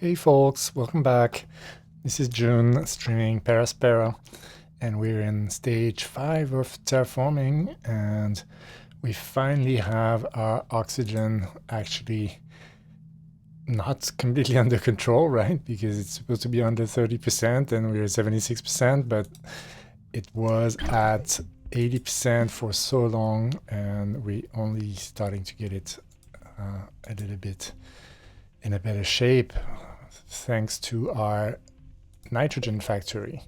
Hey folks, welcome back. This is June streaming Aspera, and we're in stage 5 of terraforming, and we finally have our oxygen actually not completely under control, right? Because it's supposed to be under 30% and we're 76%, but it was at 80% for so long, and we're only starting to get it a little bit in a better shape thanks to our nitrogen factory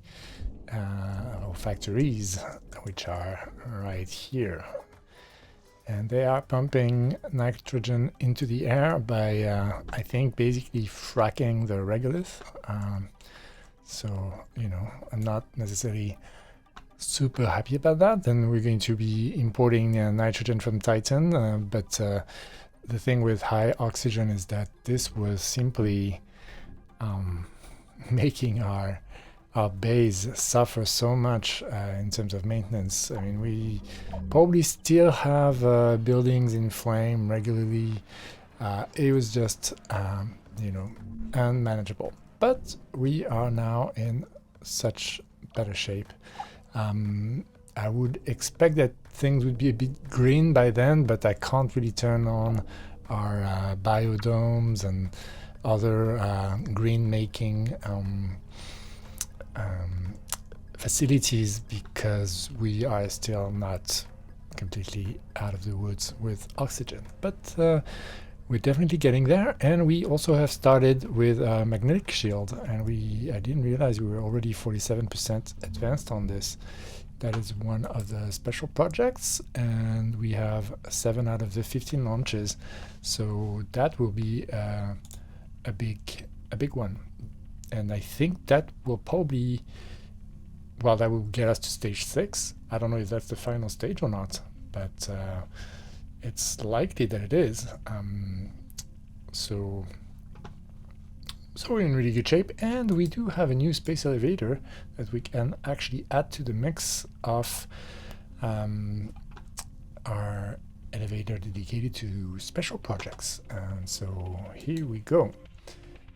or factories, which are right here. And they are pumping nitrogen into the air by, I think, basically fracking the regolith. So, I'm not necessarily super happy about that. And we're going to be importing nitrogen from Titan. But the thing with high oxygen is that this was simply making our base suffer so much in terms of maintenance. I mean, we probably still have buildings in flame regularly. It was just, unmanageable. But we are now in such better shape. I would expect that things would be a bit green by then, but I can't really turn on our biodomes and other green making facilities because we are still not completely out of the woods with oxygen. But we're definitely getting there, and we also have started with a magnetic shield, and I didn't realize we were already 47% advanced on this. That is one of the special projects, and we have 7 out of the 15 launches, so that will be a big one. And I think that will probably, well, that will get us to stage 6. I don't know if that's the final stage or not, but it's likely that it is. So we're in really good shape, and we do have a new space elevator that we can actually add to the mix of our elevator dedicated to special projects. And so here we go.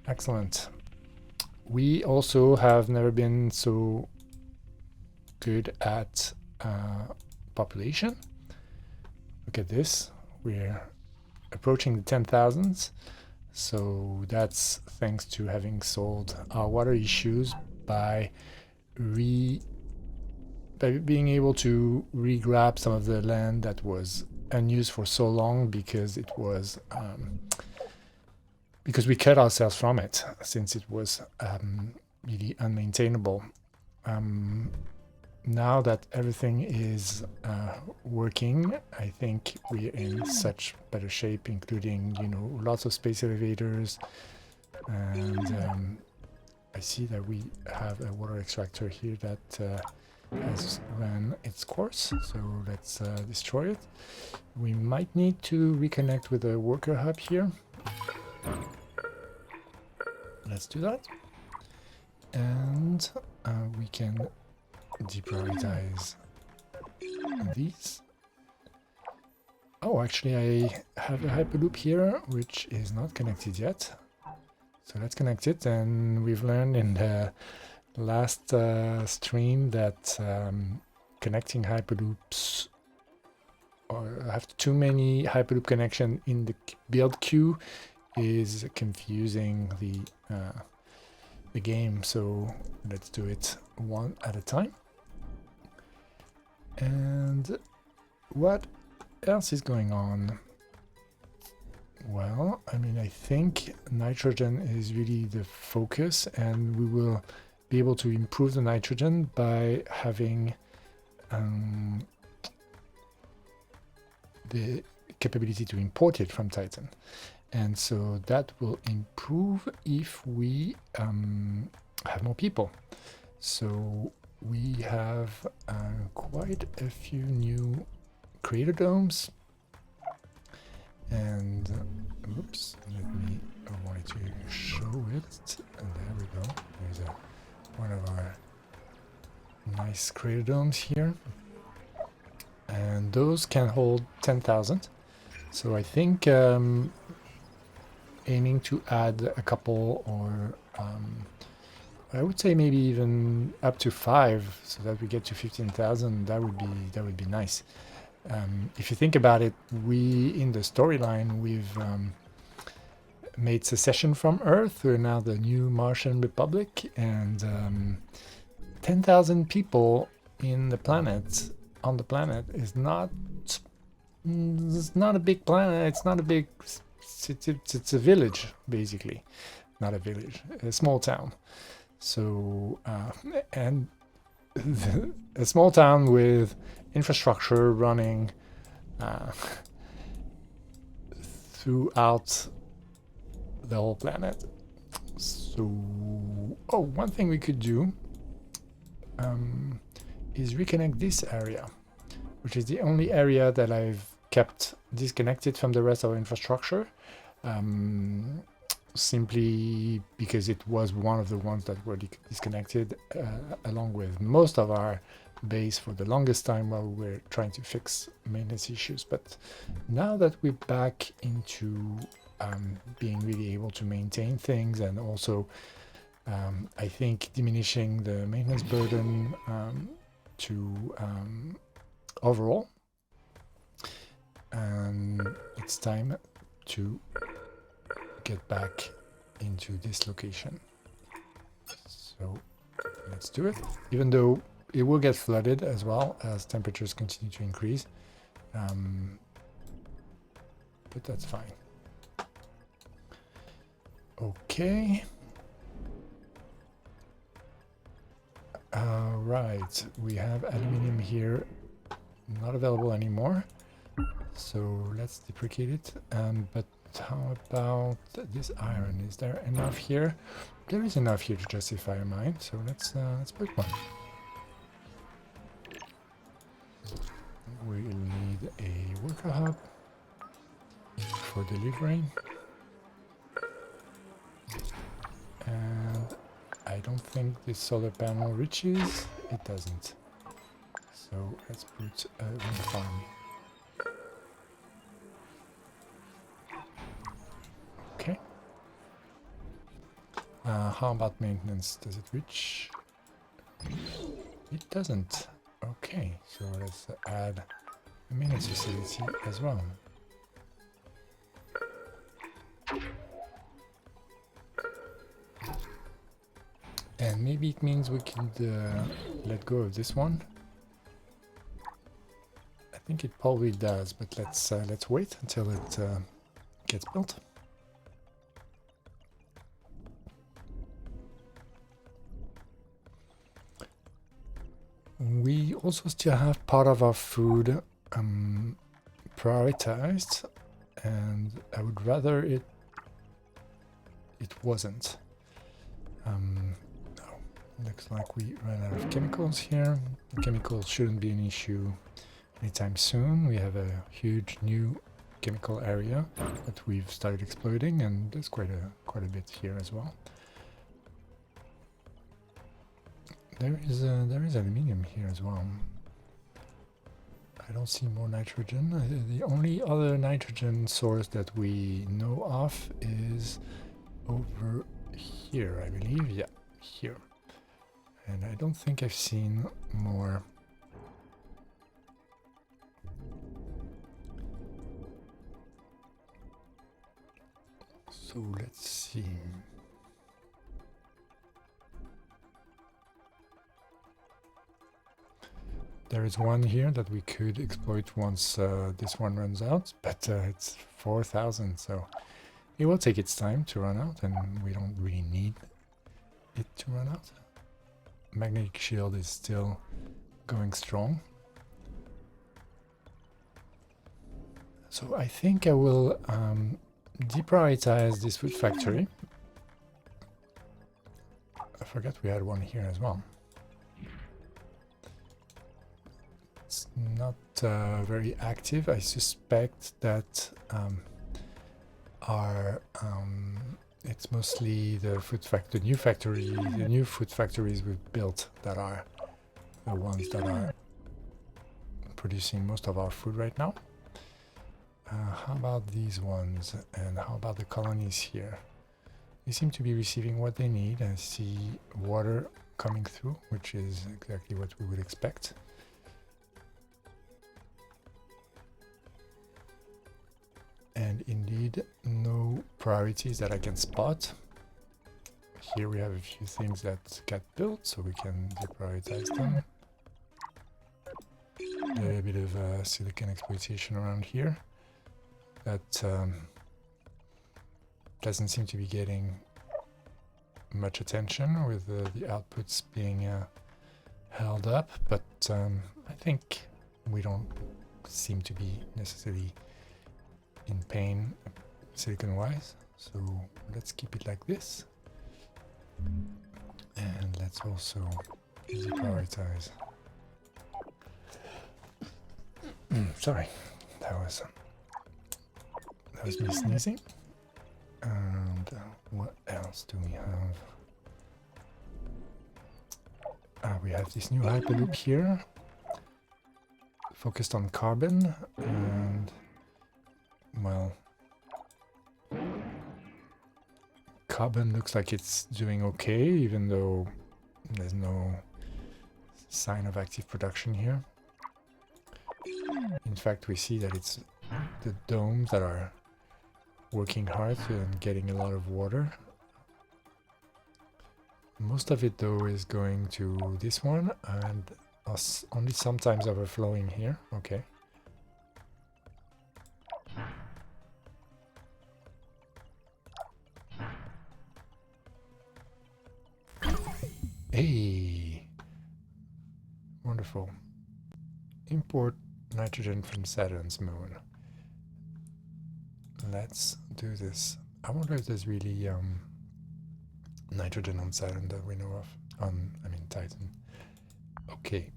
Excellent. We also have never been so good at population. Look at this. We're approaching the 10,000s. So that's thanks to having solved our water issues by being able to re-grab some of the land that was unused for so long because it was because we cut ourselves from it since it was really unmaintainable. Now that everything is working, I think we're in such better shape, including, lots of space elevators. And I see that we have a water extractor here that has run its course, so let's destroy it. We might need to reconnect with a worker hub here. Let's do that. And we can deprioritize these. Oh, actually I have a hyperloop here which is not connected yet. So let's connect it, and we've learned in the last stream that connecting hyperloops or have too many hyperloop connection in the build queue is confusing the game, so let's do it one at a time. And what else is going on? Well, I mean, I think nitrogen is really the focus, and we will be able to improve the nitrogen by having the capability to import it from Titan. And so that will improve if we have more people. So we have quite a few new creator domes. And oops, I wanted to show it. And there we go. There's one of our nice creator domes here. And those can hold 10,000. So I think aiming to add a couple, or I would say maybe even up to 5, so that we get to 15,000. That would be nice. If you think about it, we in the storyline we've made secession from Earth. We're now the new Martian Republic, and 10,000 people in the planet on the planet is not. It's not a big planet. It's not a big. It's a village basically, not a village, a small town. So and a small town with infrastructure running throughout the whole planet. So, one thing we could do is reconnect this area, which is the only area that I've kept disconnected from the rest of our infrastructure, simply because it was one of the ones that were disconnected along with most of our base for the longest time while we were trying to fix maintenance issues. But now that we're back into being really able to maintain things, and also I think diminishing the maintenance burden to overall, it's time to get back into this location. So let's do it, even though it will get flooded as well as temperatures continue to increase, but that's fine. Okay. Right, we have aluminium here, not available anymore, so let's deprecate it. But how about this iron? Is there enough here? There is enough here to justify a mine, so let's put one. We'll need a worker hub for delivering, and I don't think this solar panel reaches. It doesn't. So let's put a wind farm. Okay. How about maintenance? Does it reach? It doesn't. Okay, so let's add a maintenance facility as well. And maybe it means we could let go of this one. I think it probably does, but let's wait until it gets built. We also still have part of our food prioritized, and I would rather it wasn't. Looks like we ran out of chemicals here. Chemicals shouldn't be an issue anytime soon. We have a huge new chemical area that we've started exploiting, and there's quite a bit here as well. There is aluminium here as well. I don't see more nitrogen. The only other nitrogen source that we know of is over here, I believe. Yeah, here. And I don't think I've seen more. So let's see. There is one here that we could exploit once this one runs out, but it's 4,000, so it will take its time to run out, and we don't really need it to run out. Magnetic shield is still going strong. So I think I will deprioritize this food factory. I forgot we had one here as well. It's not very active. I suspect that it's mostly the new food factories we've built that are the ones that are producing most of our food right now. How about these ones? And how about the colonies here? They seem to be receiving what they need. I see water coming through, which is exactly what we would expect. And indeed, no priorities that I can spot. Here we have a few things that get built, so we can deprioritize them. A little bit of silicon exploitation around here. That doesn't seem to be getting much attention, with the outputs being held up, but I think we don't seem to be necessarily in pain silicon wise, so let's keep it like this. And let's also deprioritize. Sorry, that was me sneezing. And what else do we have? We have this new hyperloop here, focused on carbon, and well, carbon looks like it's doing okay, even though there's no sign of active production here. In fact, we see that it's the domes that are working hard and getting a lot of water. Most of it, though, is going to this one, and only sometimes overflowing here. Okay. Hey! Wonderful. Import nitrogen from Saturn's moon. Let's do this. I wonder if there's really nitrogen on Saturn that we know of. I mean Titan. Okay.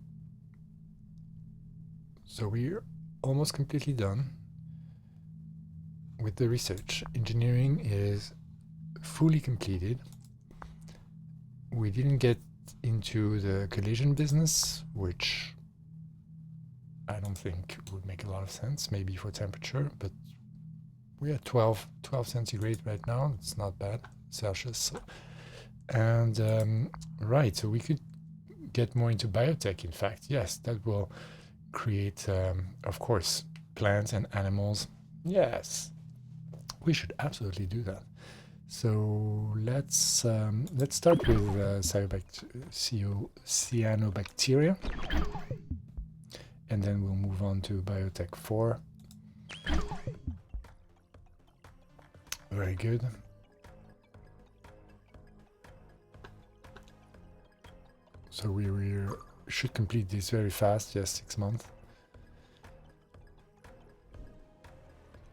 So we're almost completely done with the research. Engineering is fully completed. We didn't get into the collision business, which I don't think would make a lot of sense, maybe for temperature, but we're at 12 centigrade right now. It's not bad, Celsius. And right, so we could get more into biotech, in fact. Yes, that will create, of course, plants and animals. Yes, we should absolutely do that. So let's start with cyanobacteria, and then we'll move on to biotech 4. Very good. So we should complete this very fast, yes, 6 months.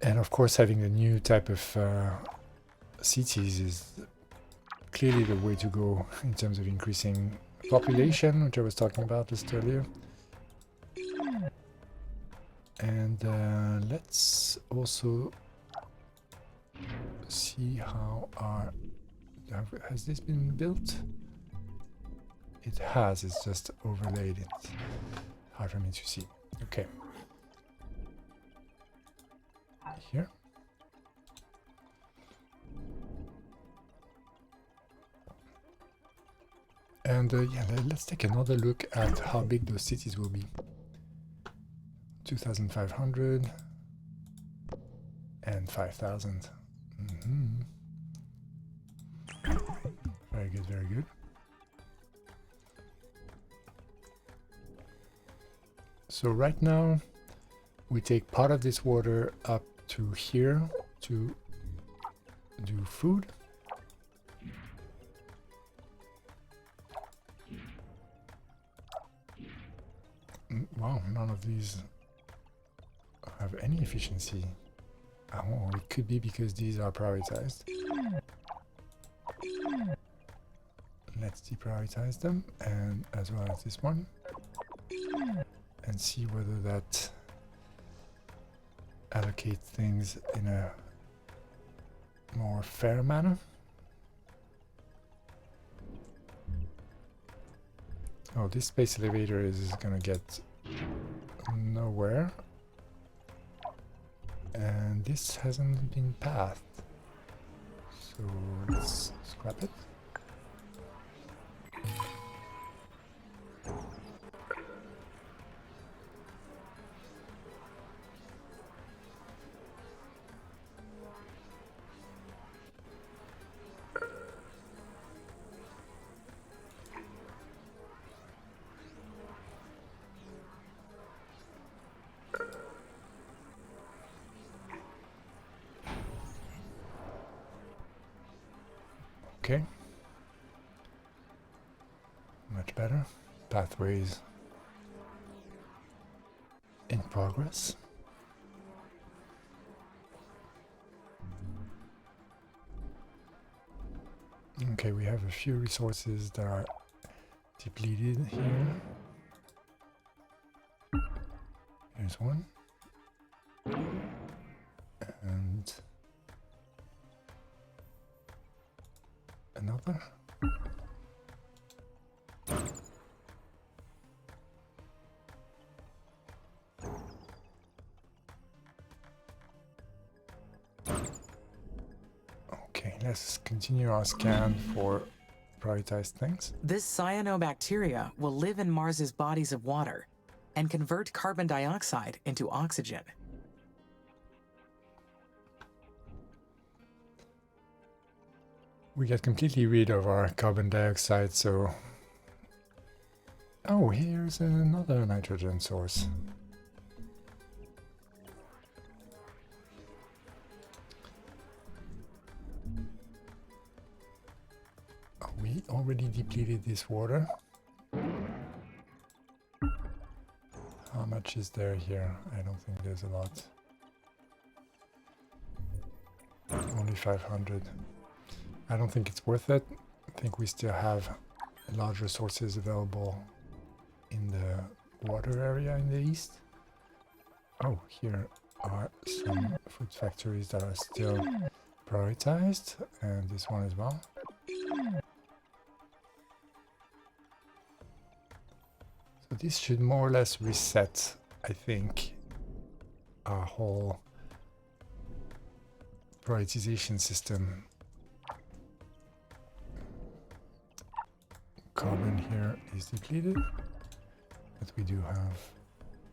And of course, having a new type of cities is clearly the way to go in terms of increasing population, which I was talking about just earlier. And let's also see how has this been built? It has, it's just overlaid. It's hard for me to see. Okay. Here. And yeah, let's take another look at how big those cities will be. 2,500 and 5,000. Very good, very good. So right now, we take part of this water up to here to do food. Wow, none of these have any efficiency. Oh, it could be because these are prioritized. Let's deprioritize them, and as well as this one, and see whether that allocates things in a more fair manner. Oh, this space elevator is gonna get nowhere. And this hasn't been pathed. So let's scrap it. Okay. Much better. Pathways in progress. Okay, we have a few resources that are depleted here. Here's one. And another. Okay, let's continue our scan for prioritized things. This cyanobacteria will live in Mars's bodies of water and convert carbon dioxide into oxygen. We get completely rid of our carbon dioxide, so... Oh, here's another nitrogen source. Oh, we already depleted this water. How much is there here? I don't think there's a lot. Only 500. I don't think it's worth it. I think we still have large resources available in the water area in the east. Oh, here are some food factories that are still prioritized, and this one as well. So this should more or less reset, I think, our whole prioritization system. Carbon here is depleted, but we do have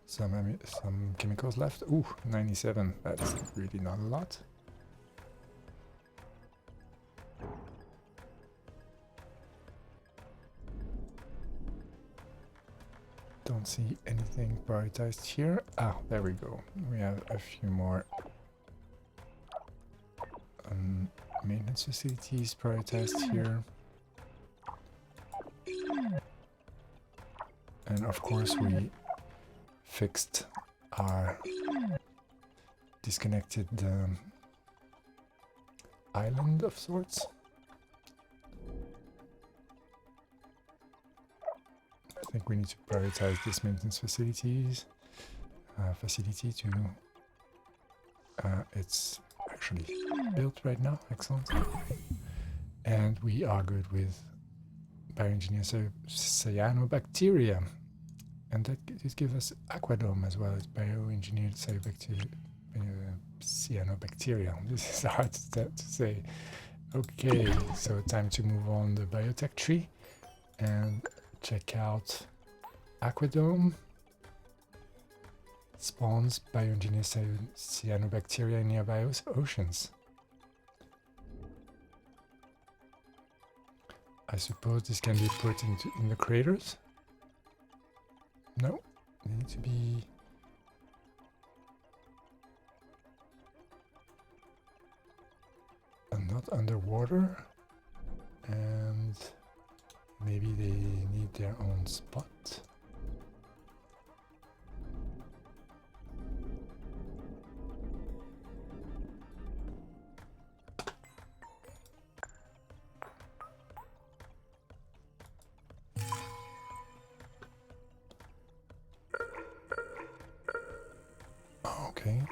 some chemicals left. Ooh, 97. That's really not a lot. Don't see anything prioritized here. Ah, there we go. We have a few more maintenance facilities prioritized here. And of course we fixed our disconnected island of sorts. I think we need to prioritize this maintenance facility to it's actually built right now. Excellent. And we are good with bioengineered cyanobacteria, and that gives us aquadome as well as bioengineered cyanobacteria. This is hard to say. Okay, so time to move on the biotech tree and check out aquadome. Spawns bioengineered cyanobacteria in nearby oceans. I suppose this can be put in the craters? No, they need to be... not underwater, and maybe they need their own spot. Okay.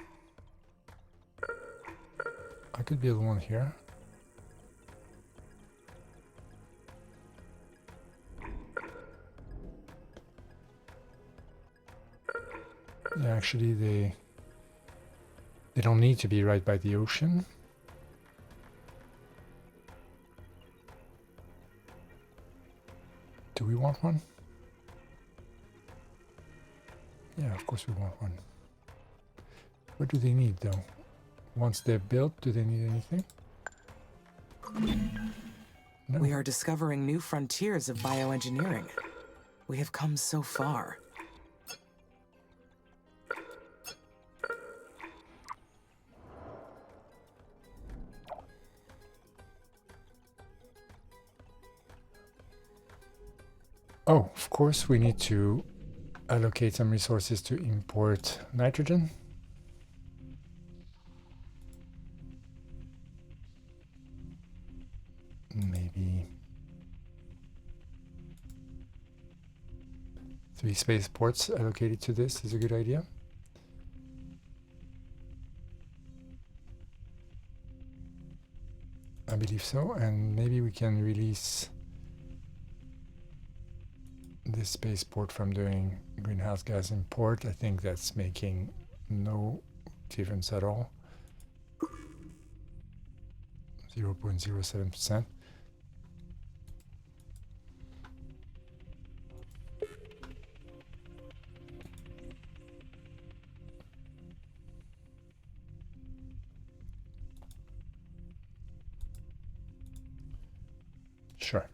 I could build one here. Yeah, actually They don't need to be right by the ocean. Do we want one? Yeah, of course we want one. What do they need though? Once they're built, do they need anything? No. We are discovering new frontiers of bioengineering. We have come so far. Oh, of course we need to allocate some resources to import nitrogen. Maybe 3 spaceports allocated to this is a good idea. I believe so, and maybe we can release this spaceport from doing greenhouse gas import. I think that's making no difference at all. 0.07%. Sure.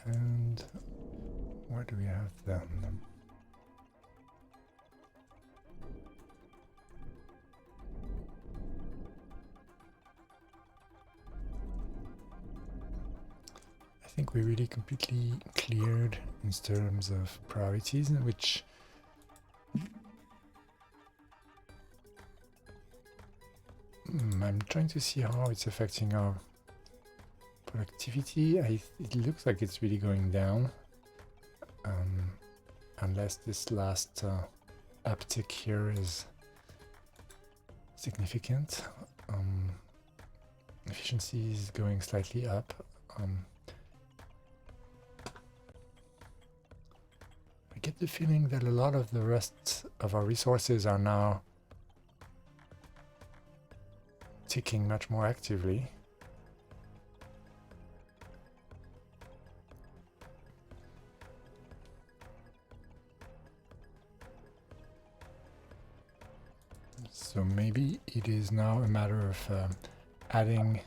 And where do we have them? I think we really completely cleared in terms of priorities, which I'm trying to see how it's affecting our productivity. It looks like it's really going down, unless this last uptick here is significant. Efficiency is going slightly up. I get the feeling that a lot of the rest of our resources are now ticking much more actively. So maybe it is now a matter of adding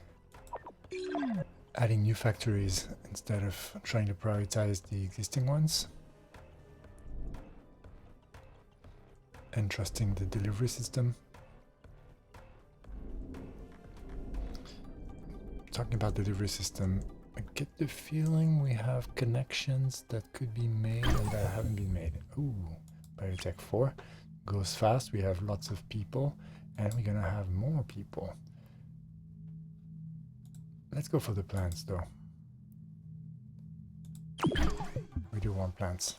new factories instead of trying to prioritize the existing ones and trusting the delivery system. Talking about the delivery system, I get the feeling we have connections that could be made and that haven't been made. Ooh, Biotech 4 goes fast. We have lots of people and we're gonna have more people. Let's go for the plants though. We do want plants.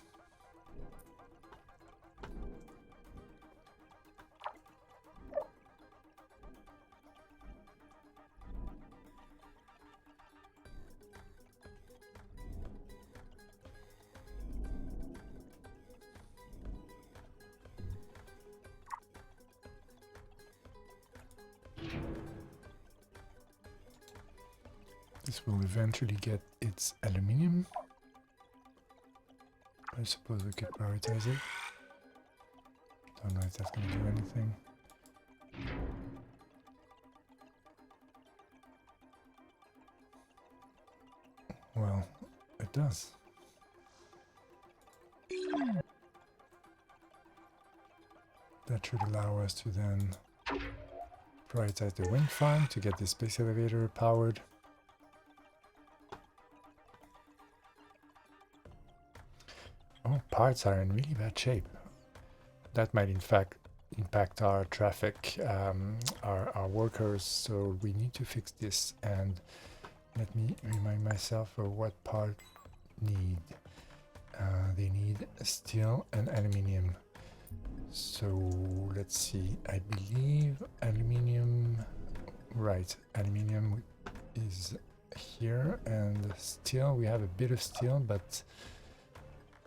This will eventually get its aluminium. I suppose we could prioritize it. Don't know if that's going to do anything. Well, it does. That should allow us to then prioritize the wind farm to get the space elevator powered. Oh, parts are in really bad shape. That might in fact impact our traffic, our workers, so we need to fix this. And let me remind myself of what part need. They need steel and aluminium. So let's see, I believe aluminium, right, aluminium is here, and steel, we have a bit of steel, but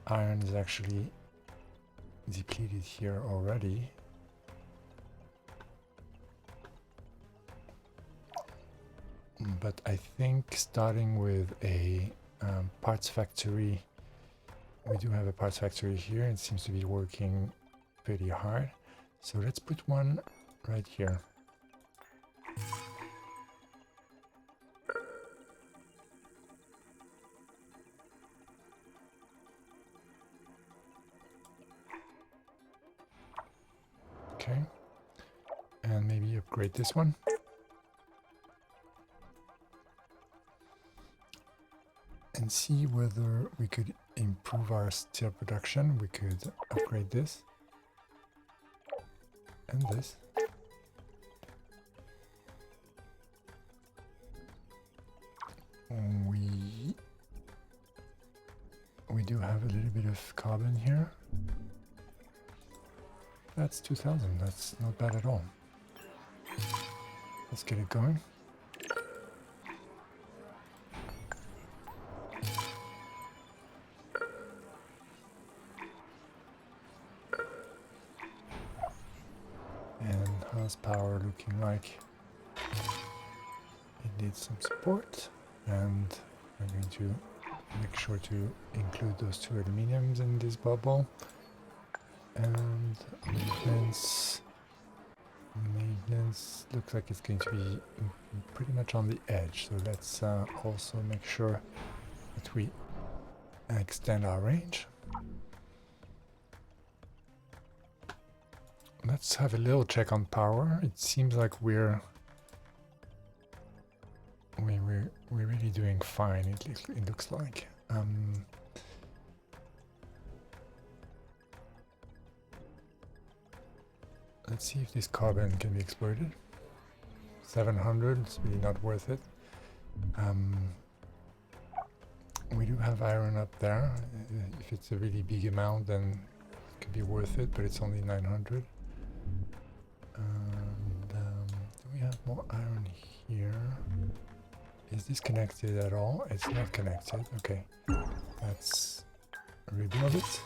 iron is actually depleted here already. But I think starting with a parts factory, we do have a parts factory here. It seems to be working pretty hard. So let's put one right here. Okay. And maybe upgrade this one. And see whether we could improve our steel production. We could upgrade this. And this. We do have a little bit of carbon here. That's 2000, that's not bad at all. Let's get it going. And how's power looking like? It needs some support, and I'm going to make sure to include those two aluminiums in this bubble. And maintenance looks like it's going to be pretty much on the edge, so let's also make sure that we extend our range. Let's have a little check on power. It seems like we're really doing fine. It looks like. Let's see if this carbon can be exploited. 700, it's really not worth it. We do have iron up there. If it's a really big amount, then it could be worth it, but it's only 900. And do we have more iron here? Is this connected at all? It's not connected. Okay, let's rebuild it.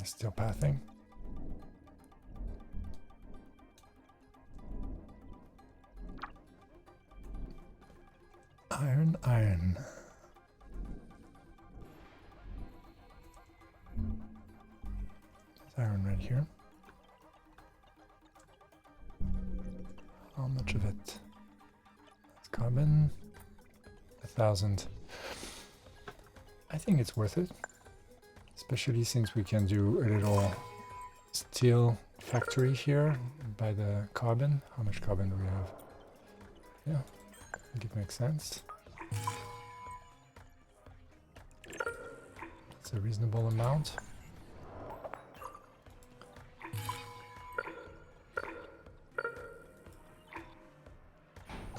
Still pathing. Iron, iron. There's iron right here. How much of it? That's carbon. 1,000. I think it's worth it. Especially since we can do a little steel factory here by the carbon. How much carbon do we have? Yeah, I think it makes sense. It's a reasonable amount.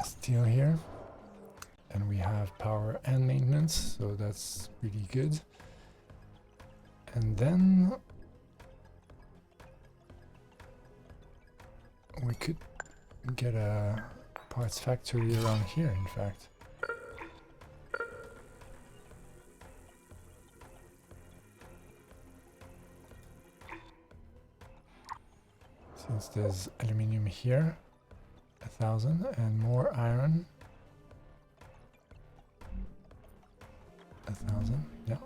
Steel here. And we have power and maintenance, so that's really good. And then we could get a parts factory around here, in fact. Since there's aluminium here, 1,000, and more iron. 1,000, yeah.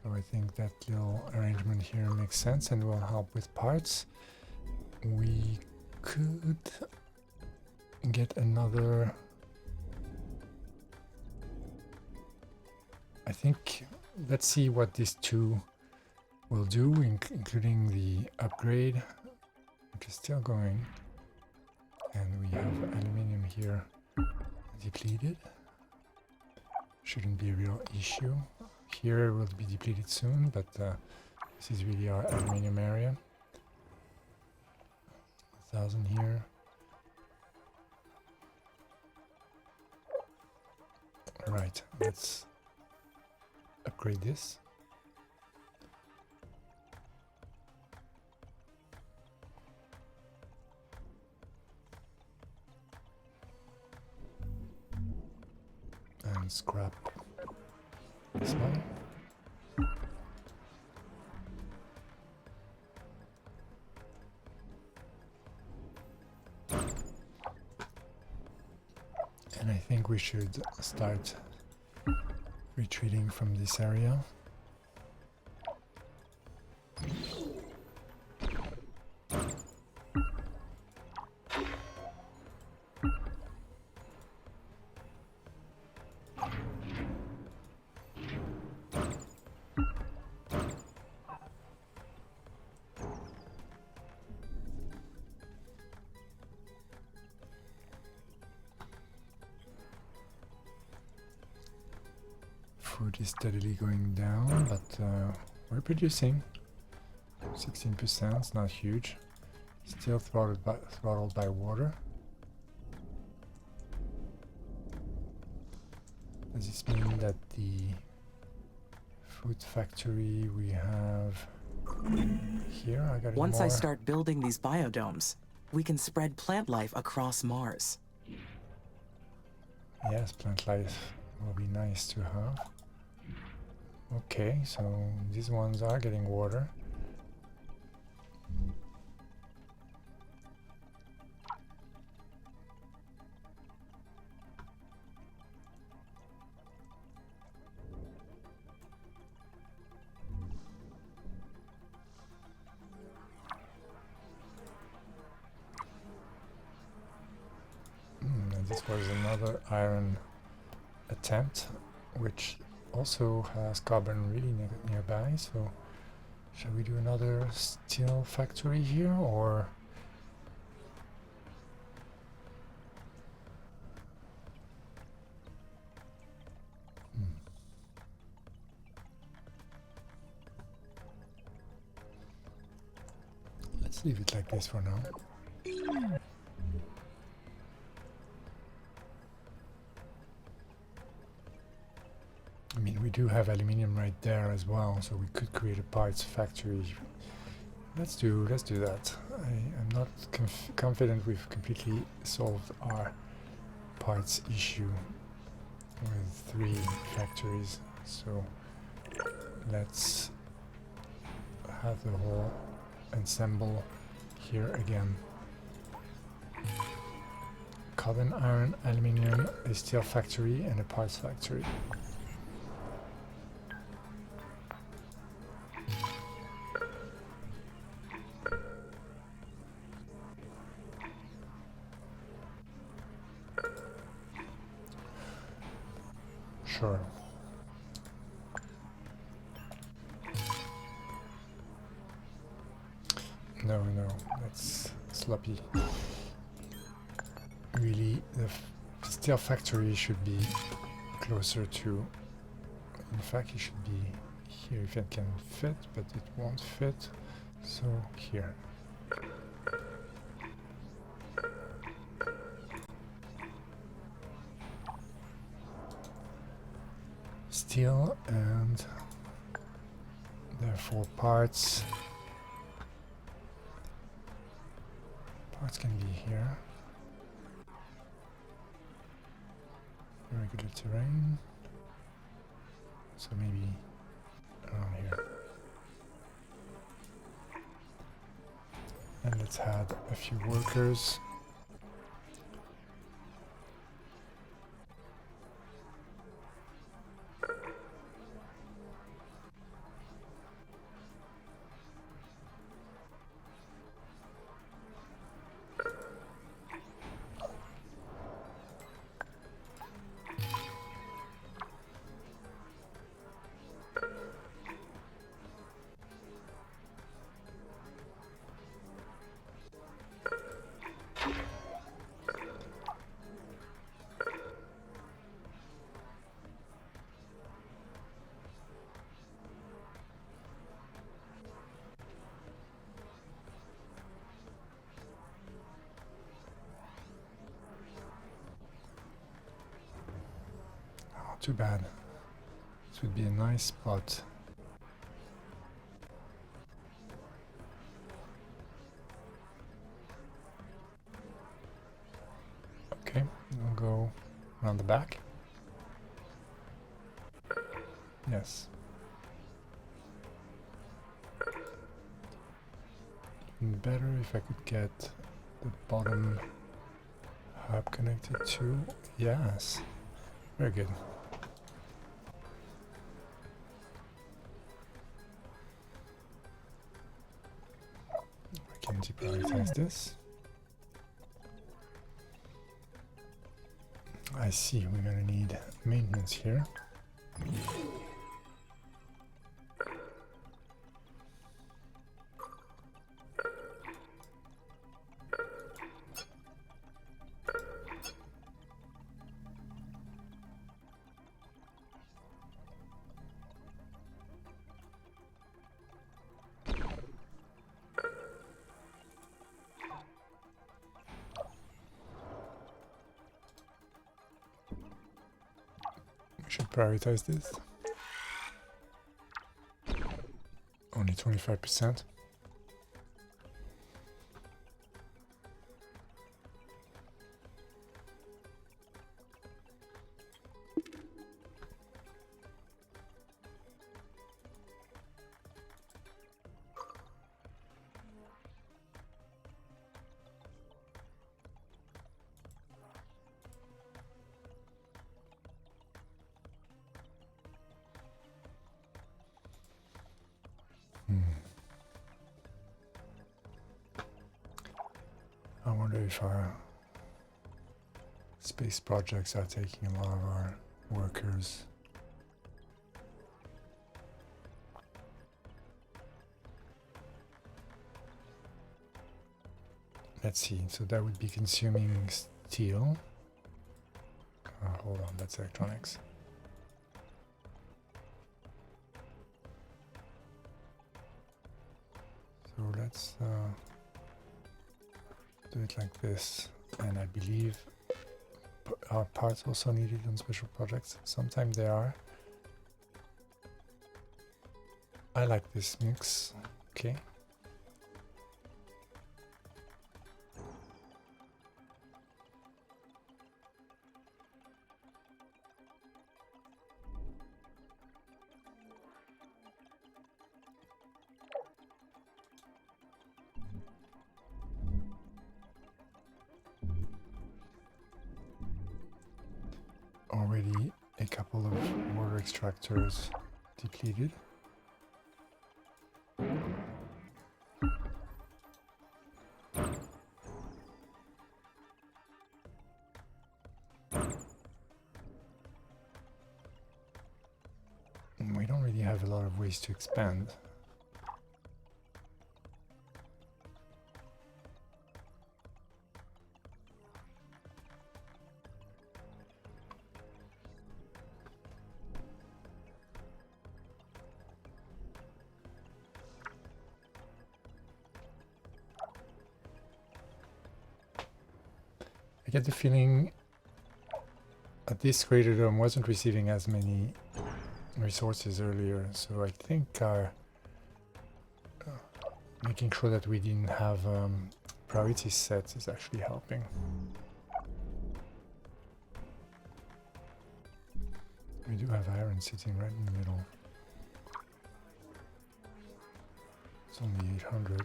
So I think that little arrangement here makes sense and will help with parts. We could get another... I think, let's see what these two will do, including the upgrade, which is still going. And we have aluminium here depleted. Shouldn't be a real issue. Here will be depleted soon, but this is really our aluminium area. 1,000 here. Right, let's upgrade this. And scrap this one. And I think we should start retreating from this area. Food is steadily going down, but we're producing 16%, it's not huge. Still throttled by water. Does this mean that the food factory we have here are getting Once more? I start building these biodomes, we can spread plant life across Mars. Yes, plant life will be nice to have. Okay, so these ones are getting water. And this was another iron attempt, which also has carbon really nearby, so shall we do another steel factory here, or let's leave it like this for now. I mean, we do have aluminium right there as well, so we could create a parts factory. Let's do that. I'm not confident we've completely solved our parts issue with 3 factories, so let's have the whole ensemble here again. Carbon, iron, aluminium, a steel factory, and a parts factory. Sure. No, that's sloppy. Really, the steel factory should be closer to... In fact, it should be here if it can fit, but it won't fit. So, here. Steel and therefore parts. Parts can be here. Irregular terrain. So maybe around here. And let's add a few workers. Too bad. This would be a nice spot. Okay, we'll go around the back. Yes. Even better if I could get the bottom hub connected to. Yes. Very good. I can deprioritize this. I see, we're gonna need maintenance here. Should prioritize this. Only 25%. I wonder if our space projects are taking a lot of our workers. Let's see, so that would be consuming steel. Hold on, that's electronics. So let's do it like this, and I believe are parts also needed on special projects? Sometimes they are. I like this mix. Okay. Already a couple of water extractors depleted. And we don't really have a lot of ways to expand. I get the feeling that this crater dome wasn't receiving as many resources earlier, so I think our making sure that we didn't have priority sets is actually helping. We do have iron sitting right in the middle. It's only 800.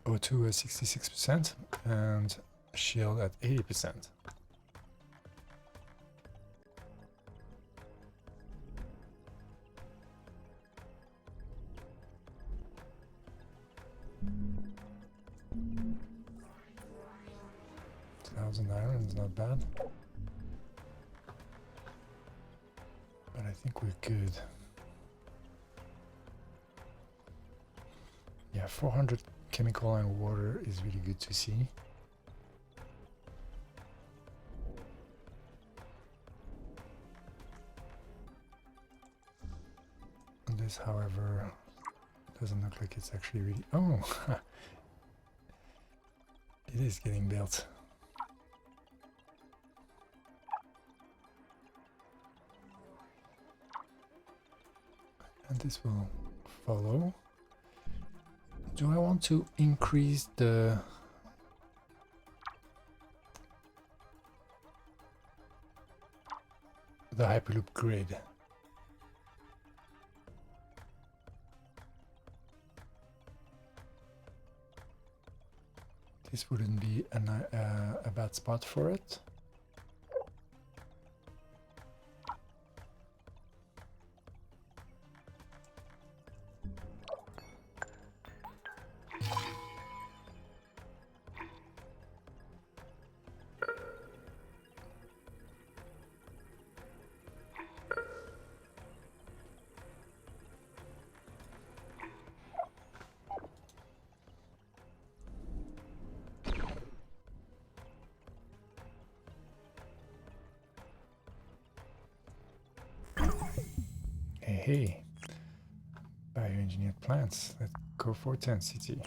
O2 at 66% and shield at 80%. Iron is not bad, but I think we're good. Yeah, 400 chemical and water is really good to see. This, however, doesn't look like it's actually really... Oh! It is getting built. And this will follow. Do I want to increase the Hyperloop grid? This wouldn't be a bad spot for it. Hey, bioengineered plants. Let's go for density.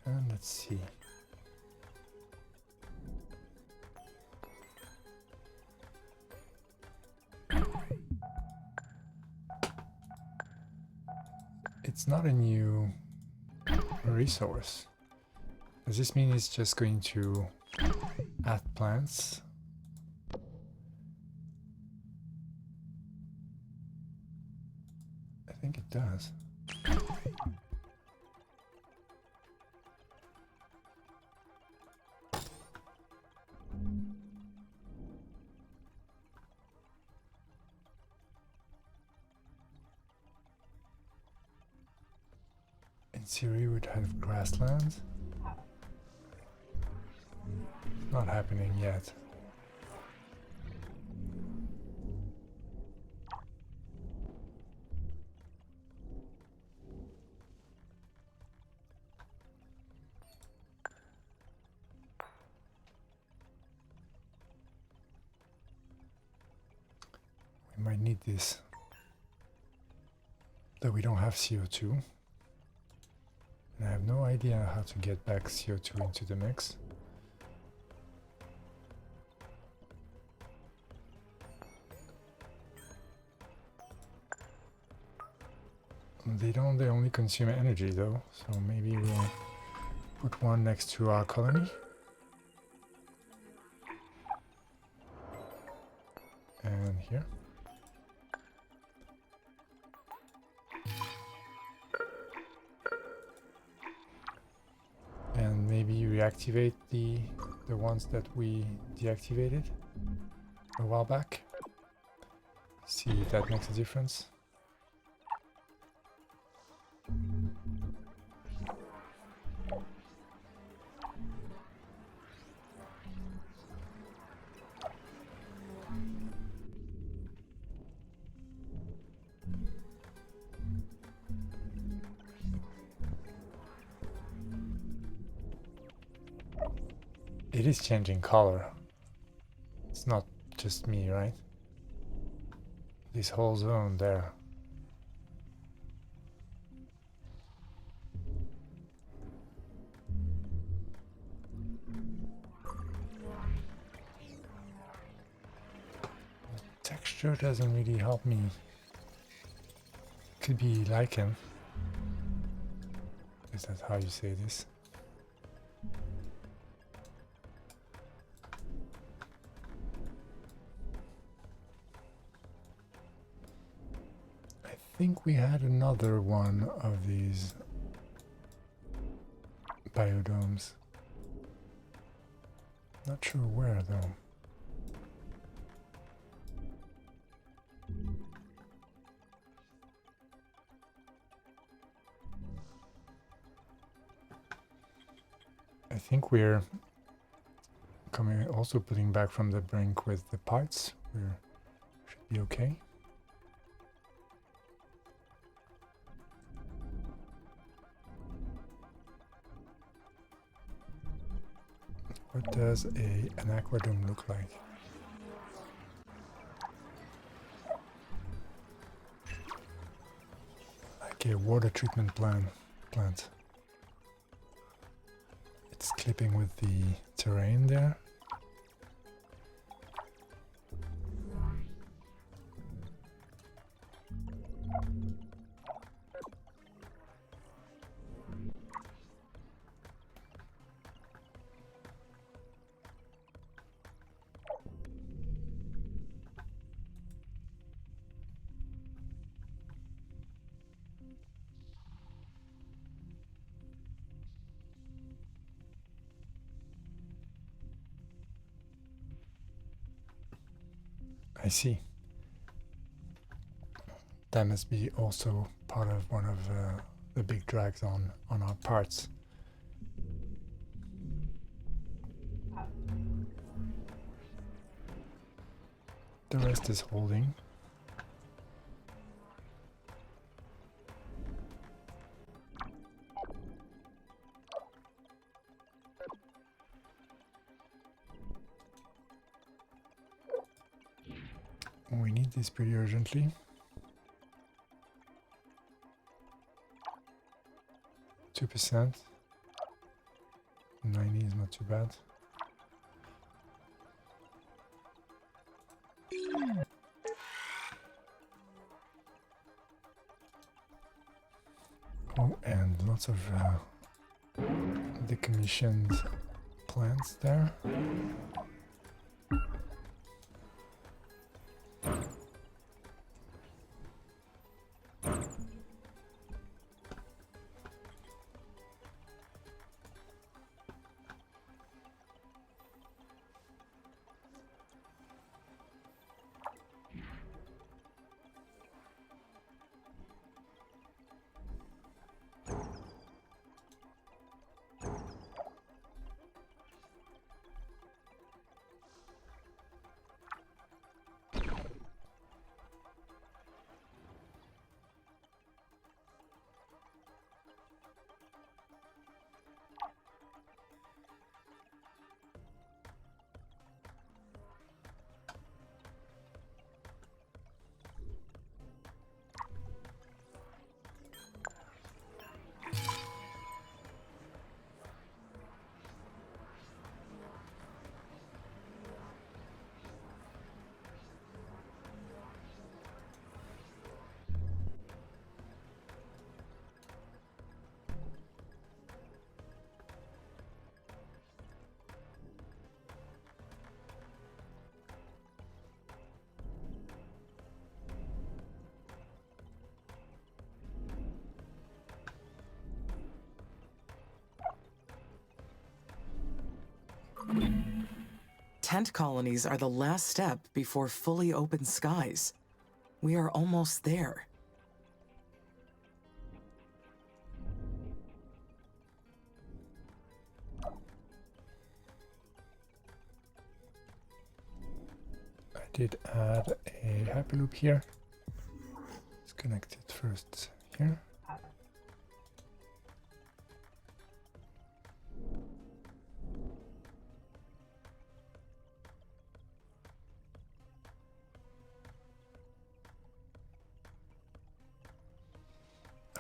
And let's see. It's not a new resource. Does this mean it's just going to add plants? I think it does. In theory, we'd have grasslands. Not happening yet. We might need this, though we don't have CO2. And I have no idea how to get back CO2 into the mix. They only consume energy though, so maybe we'll put one next to our colony. And here. And maybe reactivate the ones that we deactivated a while back. See if that makes a difference. It is changing color. It's not just me, right? This whole zone there. Texture doesn't really help me. Could be lichen. Is that how you say this? I think we had another one of these biodomes. Not sure where though. I think we're coming, also putting back from the brink with the parts. We should be okay. What does an aquadome look like? Okay, water treatment plant. It's clipping with the terrain there. I see. That must be also part of one of the big drags on our parts. The rest is holding. We need this pretty urgently. 2%. 90 is not too bad. Oh, and lots of decommissioned plants there. Tent colonies are the last step before fully open skies. We are almost there. I did add a hyperloop here. Let's connect it first here.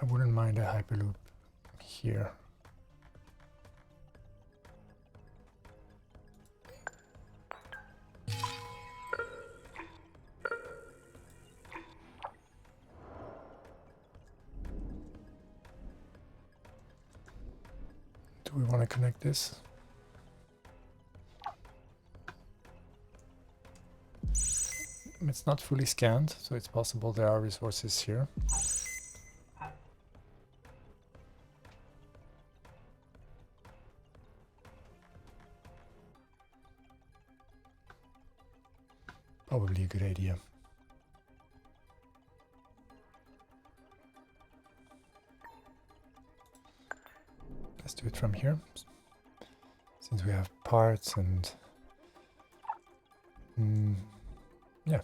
I wouldn't mind a hyperloop here. Do we want to connect this? It's not fully scanned, so it's possible there are resources here. Probably a good idea. Let's do it from here, since we have parts and yeah.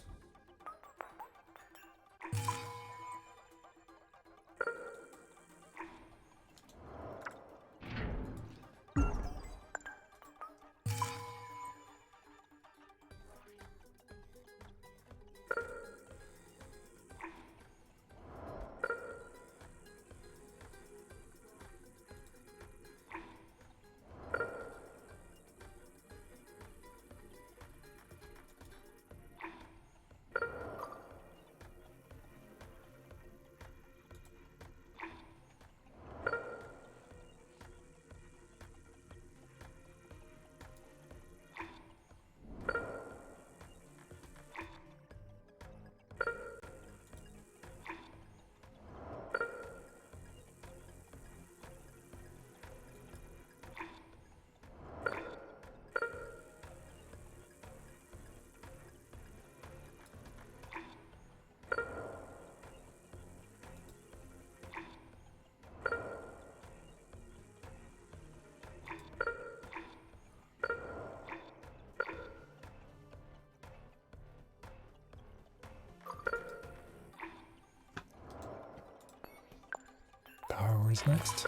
happens next.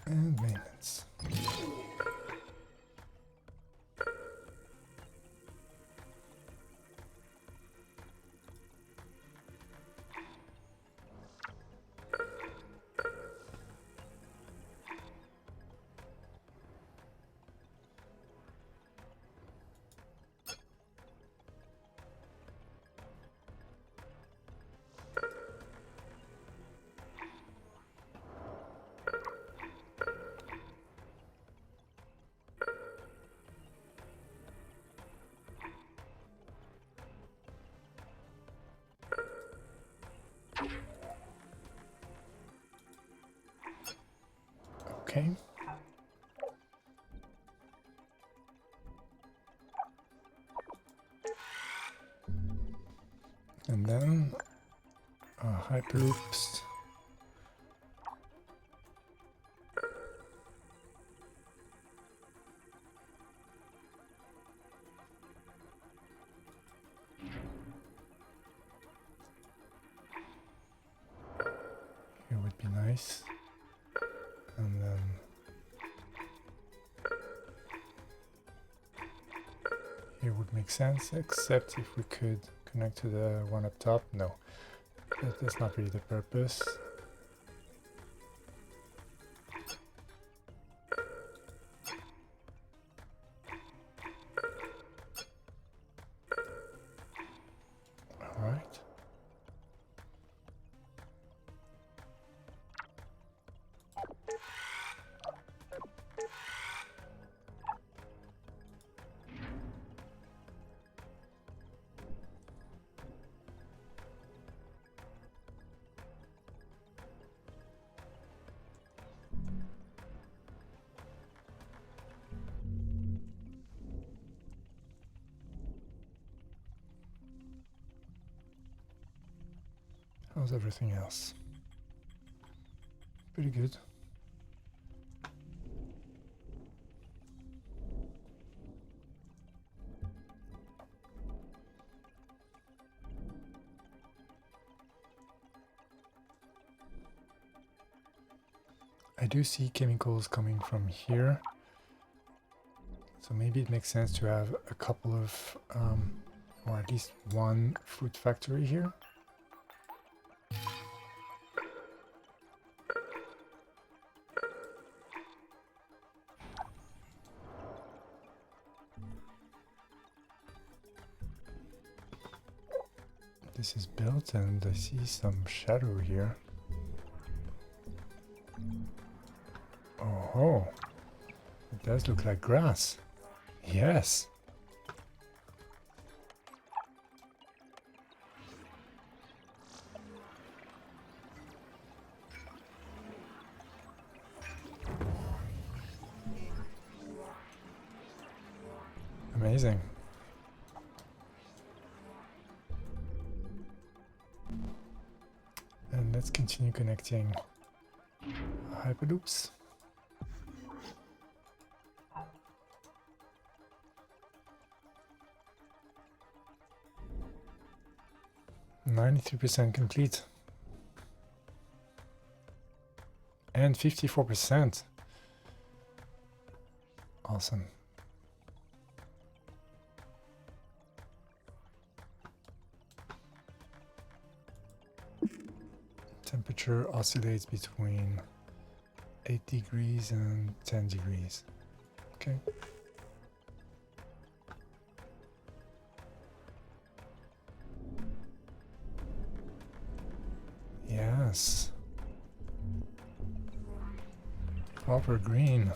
And maintenance. Okay. And then hyperloops. Here would be nice. And then here would make sense, except if we could connect to the one up top. No, that's not really the purpose. All right. How's everything else? Pretty good. I do see chemicals coming from here, so maybe it makes sense to have a couple of, or at least one food factory here. This is built and I see some shadow here. Oh, it does look like grass. Yes. Amazing. And let's continue connecting hyperloops. %93 complete. And 54%. Awesome. Temperature oscillates between 8 degrees and 10 degrees. Okay. Yes. Proper green.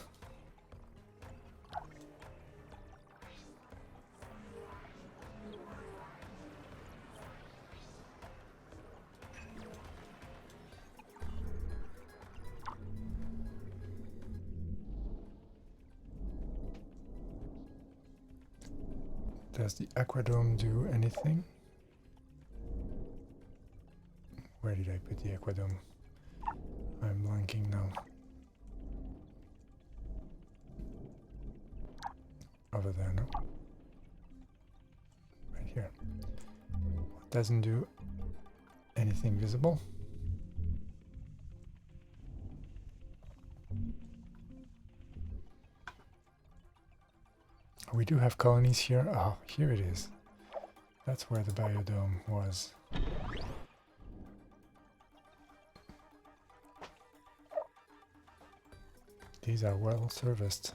Does the aquadome do anything? Where did I put the aquadome? I'm blanking now. Over there, no? Right here. Doesn't do anything visible. We do have colonies here. Oh, here it is. That's where the biodome was. These are well serviced.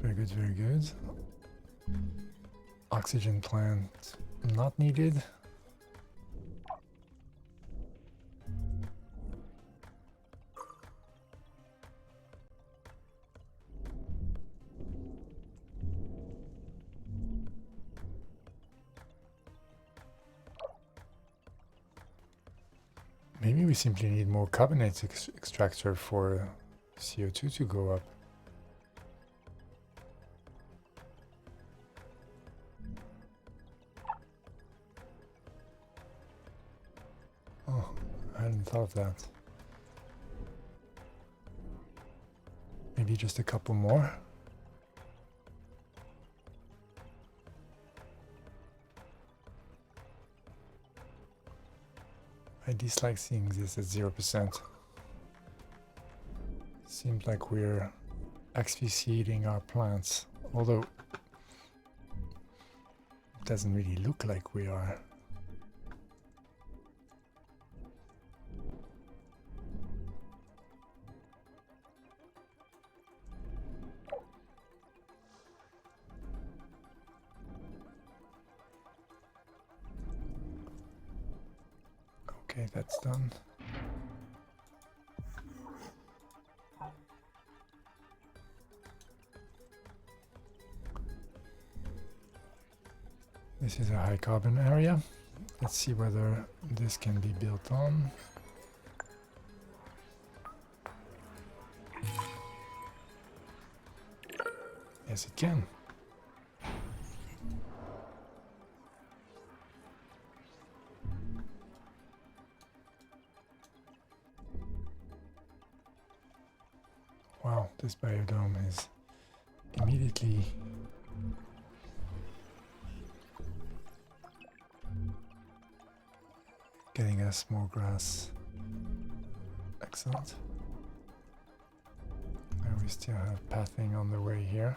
Very good, very good. Oxygen plant not needed. Maybe we simply need more carbonate extractor for CO2 to go up. Oh, I hadn't thought of that. Maybe just a couple more. I dislike seeing this at 0%. Seems like we're asphyxiating our plants, although it doesn't really look like we are. Okay, that's done. This is a high carbon area. Let's see whether this can be built on. Yes, it can. Wow, this biodome is immediately getting us more grass. Excellent. And we still have pathing on the way here,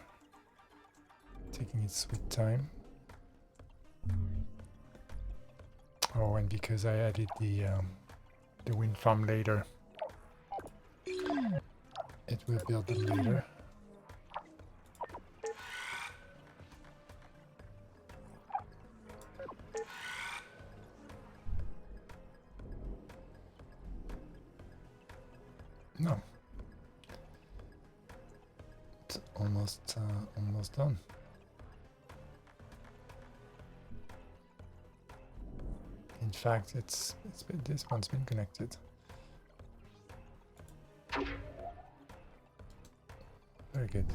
taking its sweet time. Oh, and because I added the wind farm later, it will build them later. No. It's almost done. In fact, this one's been connected. Very good.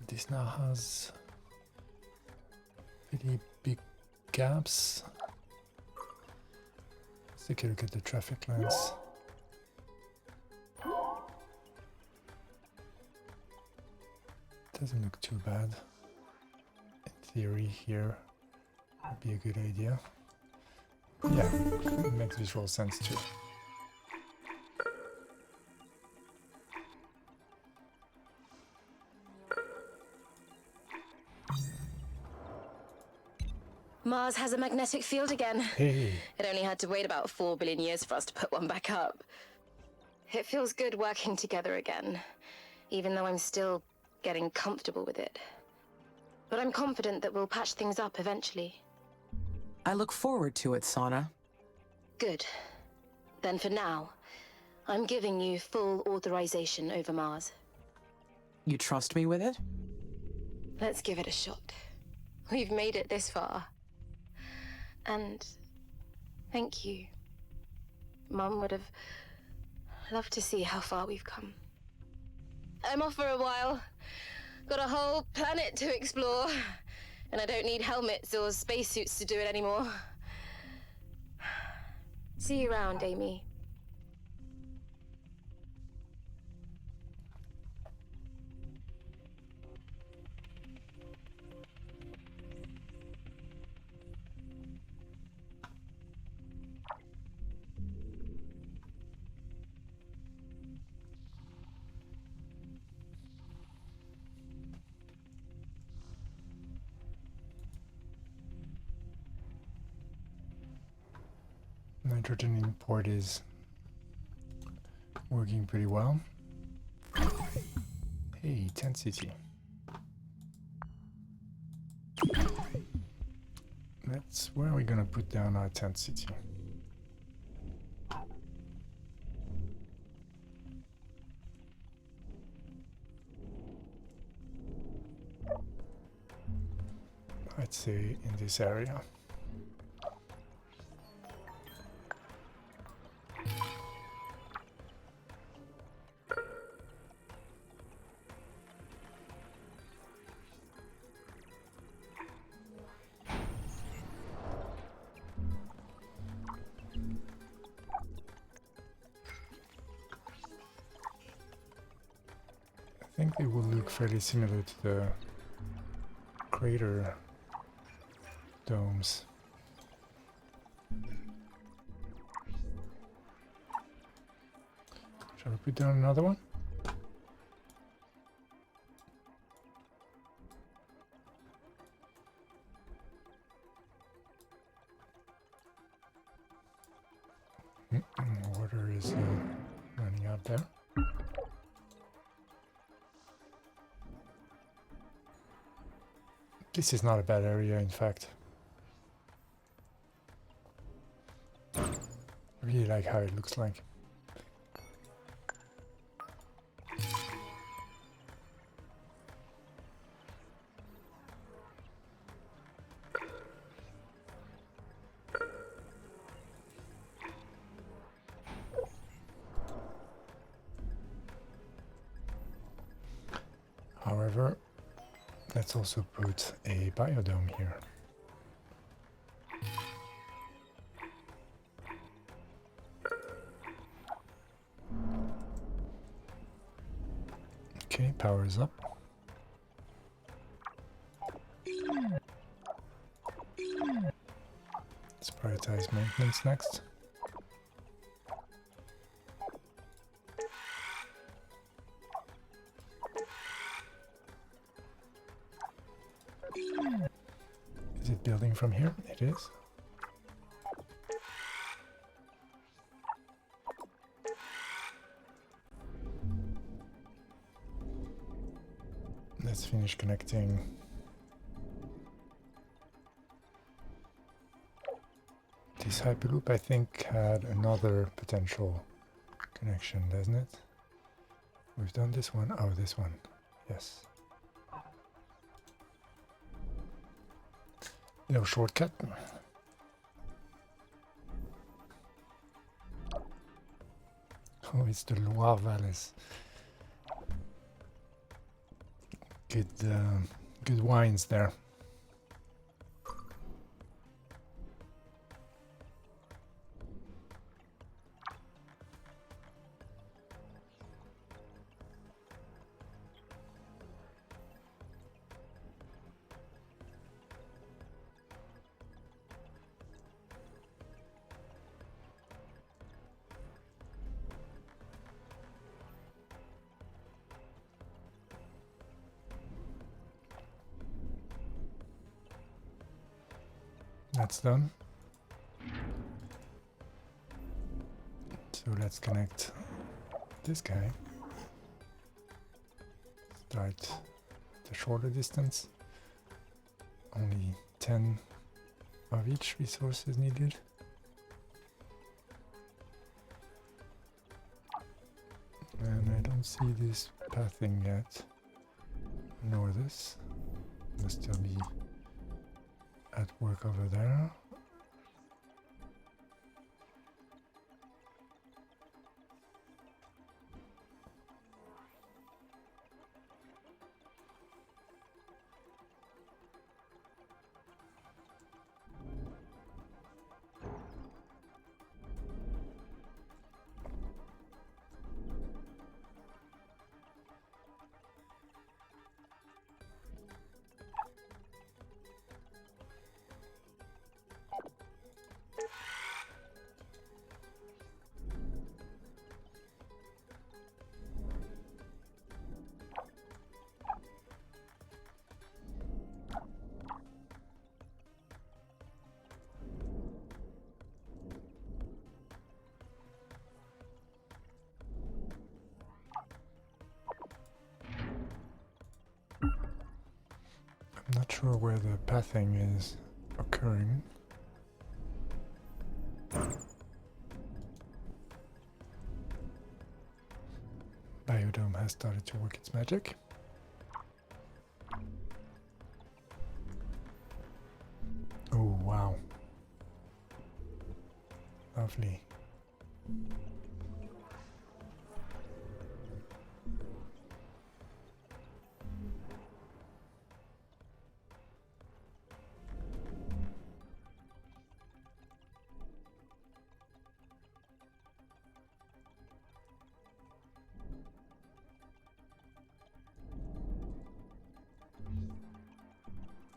This now has pretty big gaps. Let's take a look at the traffic lines. Doesn't look too bad. In theory, here would be a good idea. Yeah, it makes visual sense too. Mars has a magnetic field again. Hey, It only had to wait about 4 billion years for us to put one back up. It feels good working together again, even though I'm still getting comfortable with it. But I'm confident that we'll patch things up eventually. I look forward to it, Sana. Good. Then for now, I'm giving you full authorization over Mars. You trust me with it? Let's give it a shot. We've made it this far. And thank you. Mum would have loved to see how far we've come. I'm off for a while. Got a whole planet to explore. And I don't need helmets or spacesuits to do it anymore. See you around, Amy. Nitrogen import is working pretty well. Hey, tent city. Where are we gonna put down our tent city? I'd say in this area. I think they will look fairly similar to the crater domes. Shall we put down another one? Water is running out there. This is not a bad area, in fact. I really like how it looks like. However, let's also put a biodome here. Okay, power is up. Let's prioritize maintenance next. Is it building from here? It is. Let's finish connecting. This Hyperloop, I think, had another potential connection, doesn't it? We've done this one. Oh, this one. Yes. No shortcut. Oh, it's the Loire Valleys. Good wines there. That's done. So let's connect this guy. Start the shorter distance. Only 10 of each resource is needed. And I don't see this pathing yet, nor this. Must still be at work over there. I'm not sure where the pathing is occurring. Biodome has started to work its magic. Oh wow. Lovely.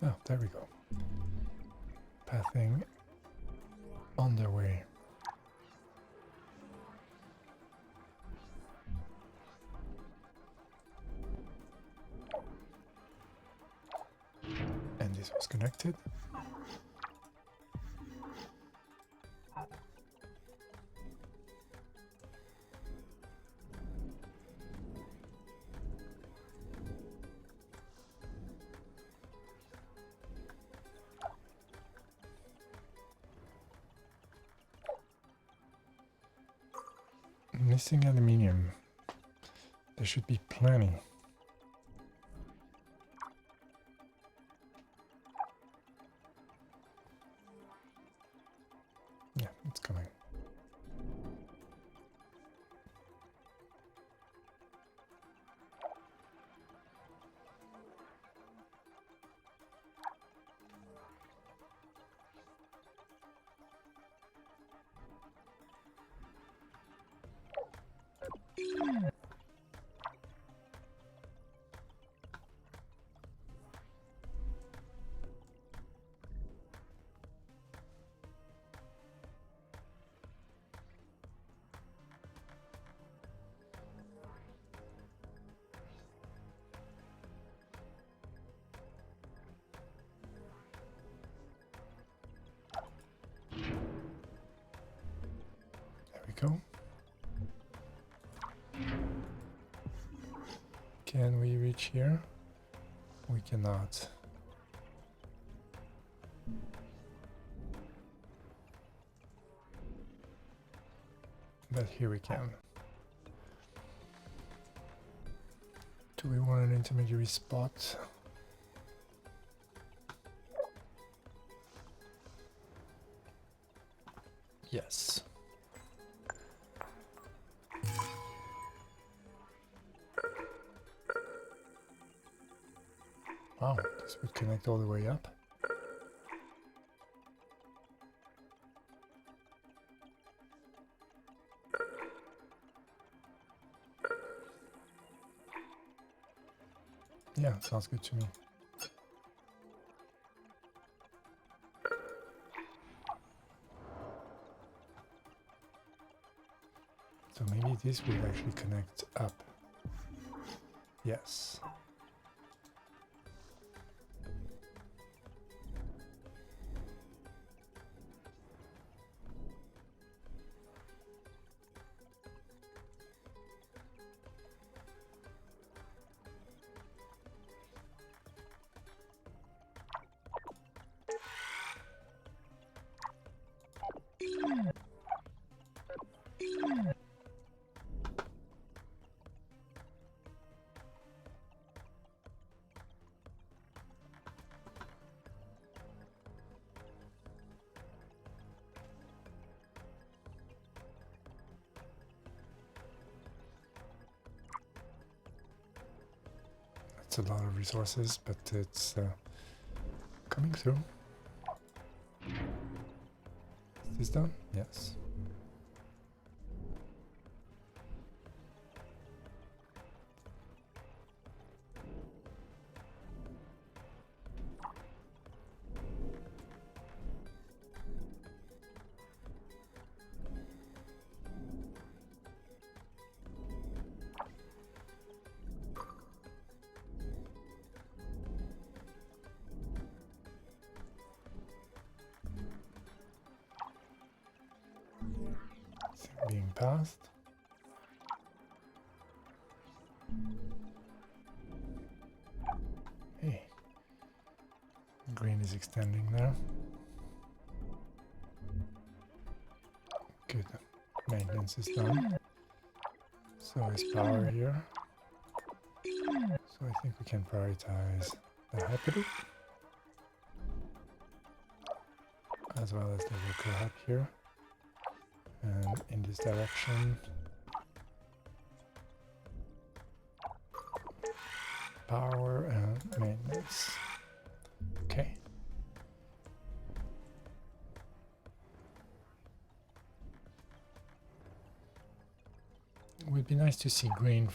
Oh, there we go. Pathing on their way. And this was connected. Missing aluminium. There should be plenty. Yeah, it's coming. There we go. Can we reach here? We cannot. But here we can. Do we want an intermediary spot? Yes. Wow, this would connect all the way up. Yeah, sounds good to me. So maybe this will actually connect up. Yes. It's a lot of resources, but it's coming through. Is this done? Yes. Being passed. Hey, green is extending there. Good, maintenance is done. So is power here. So I think we can prioritize the Hyperloop as well as the local hub here. And in this direction, power and maintenance. Okay. It would be nice to see green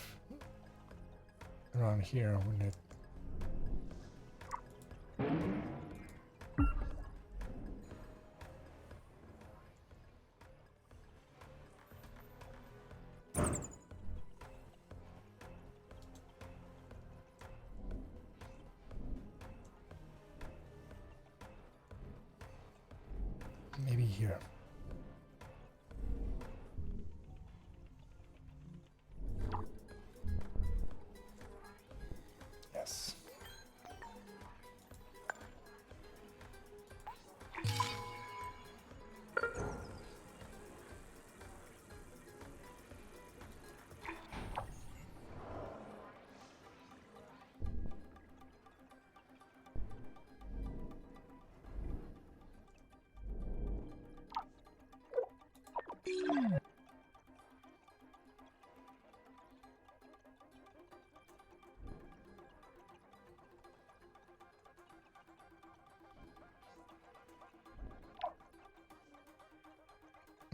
around here, wouldn't it? Maybe here. Yes.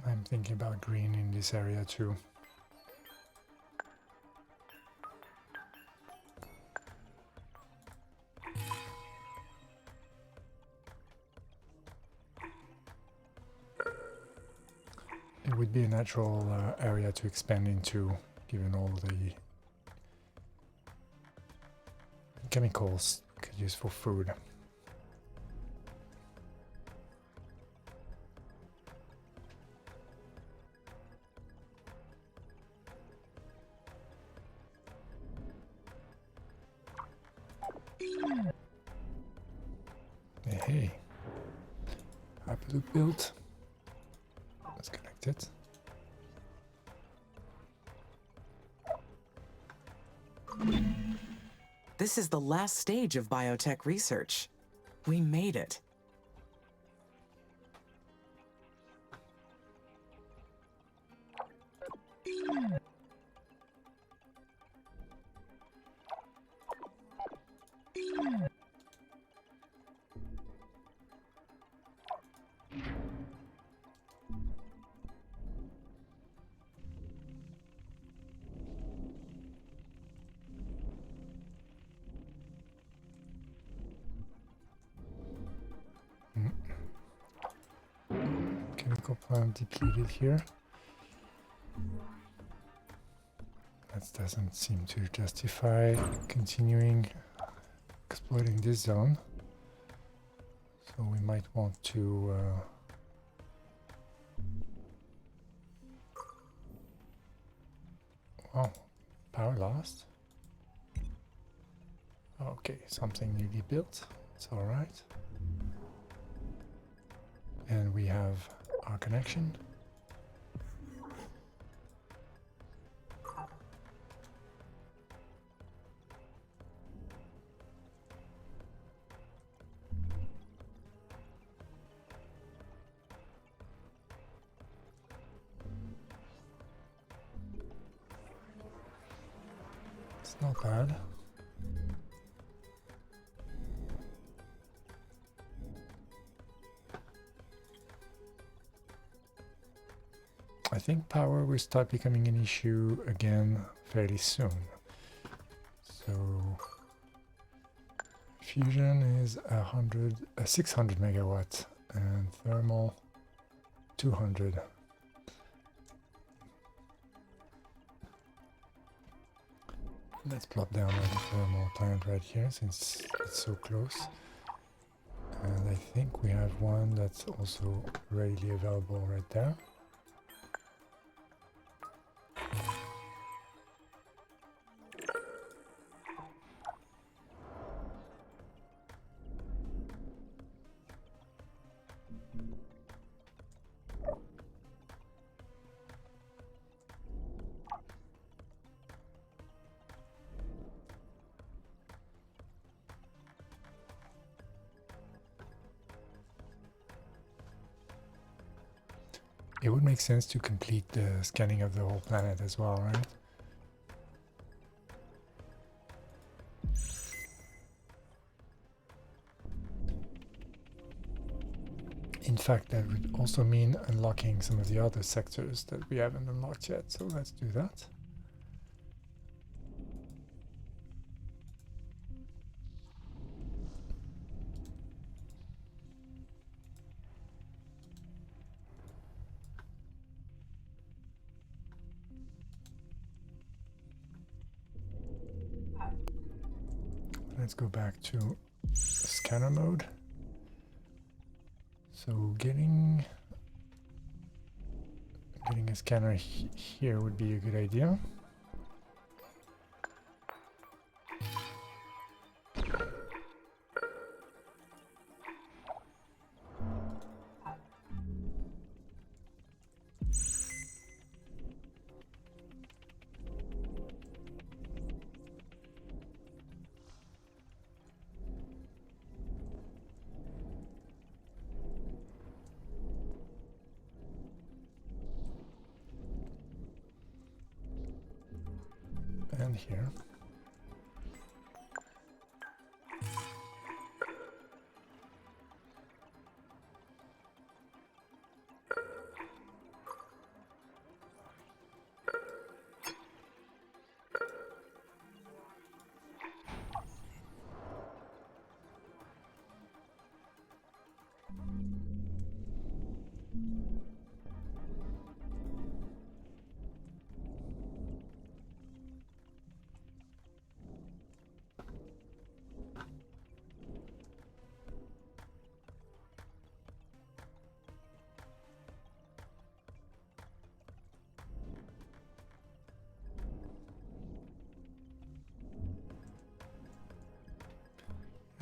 I'm thinking about green in this area too. It would be a natural area to expand into, given all the chemicals could use for food. Hey, Hyperloop built. Let's connect it. This is the last stage of biotech research. We made it. Chemical plant depleted here. That doesn't seem to justify continuing exploiting this zone. So we might want to oh, power lost. Okay, something newly built. It's all right. And we have our connection. It's not bad. I think power will start becoming an issue again fairly soon. So fusion is 600 megawatt and thermal 200. Let's plop down a thermal plant right here since it's so close. And I think we have one that's also readily available right there. It would make sense to complete the scanning of the whole planet as well, right? In fact, that would also mean unlocking some of the other sectors that we haven't unlocked yet, so let's do that. Let's go back to scanner mode. So getting a scanner here would be a good idea. And here.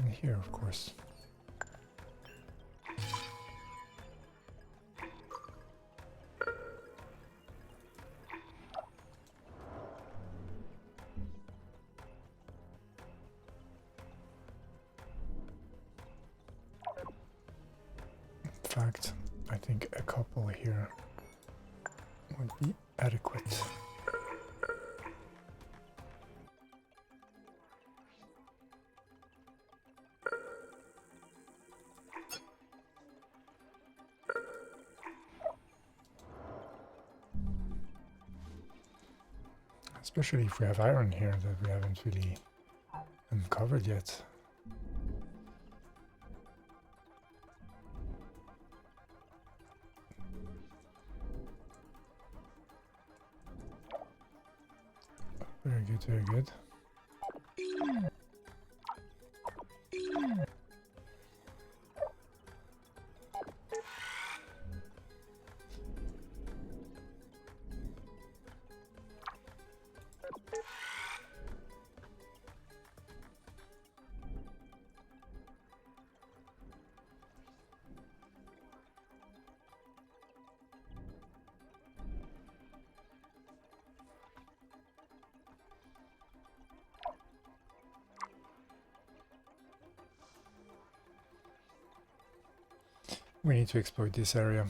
And here, of course. In fact, I think a couple here would be adequate. Especially if we have iron here that we haven't really uncovered yet. Very good, very good. We need to exploit this area.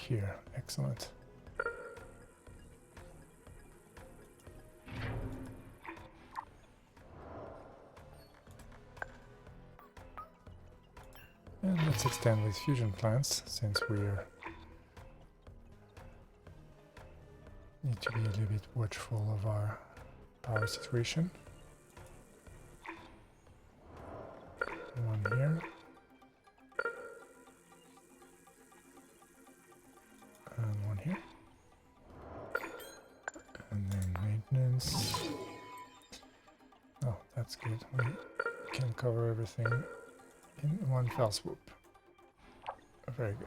here. Excellent. And let's extend with fusion plants, since we're need to be a little bit watchful of our power situation. One here. And one here. And then maintenance. Oh, that's good. We can cover everything in one fell swoop. Very good.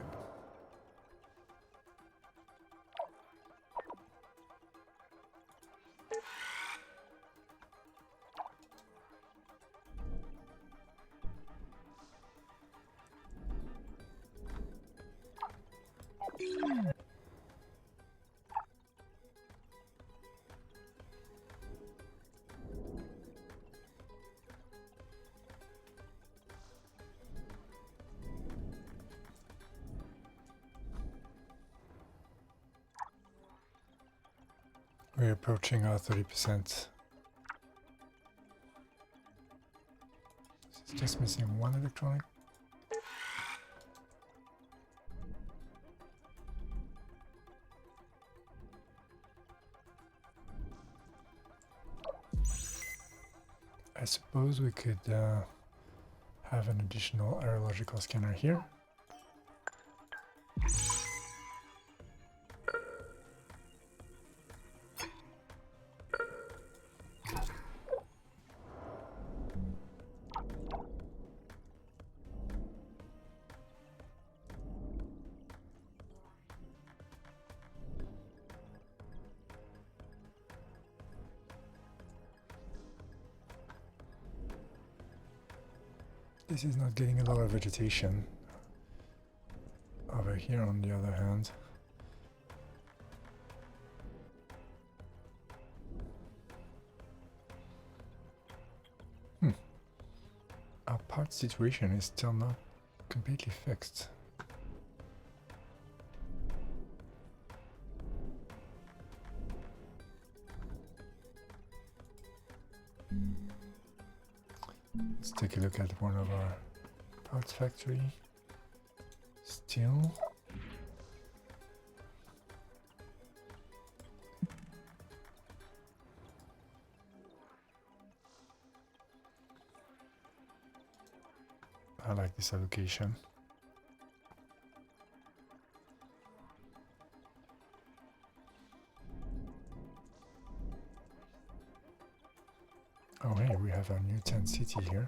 We're approaching our 30%. This is just missing one electronic. I suppose we could have an additional aerological scanner here. This is not getting a lot of vegetation. Over here, on the other hand, our part situation is still not completely fixed. Let's take a look at one of our parts factory. Steel. I like this allocation. Oh hey, we have our new tent city here.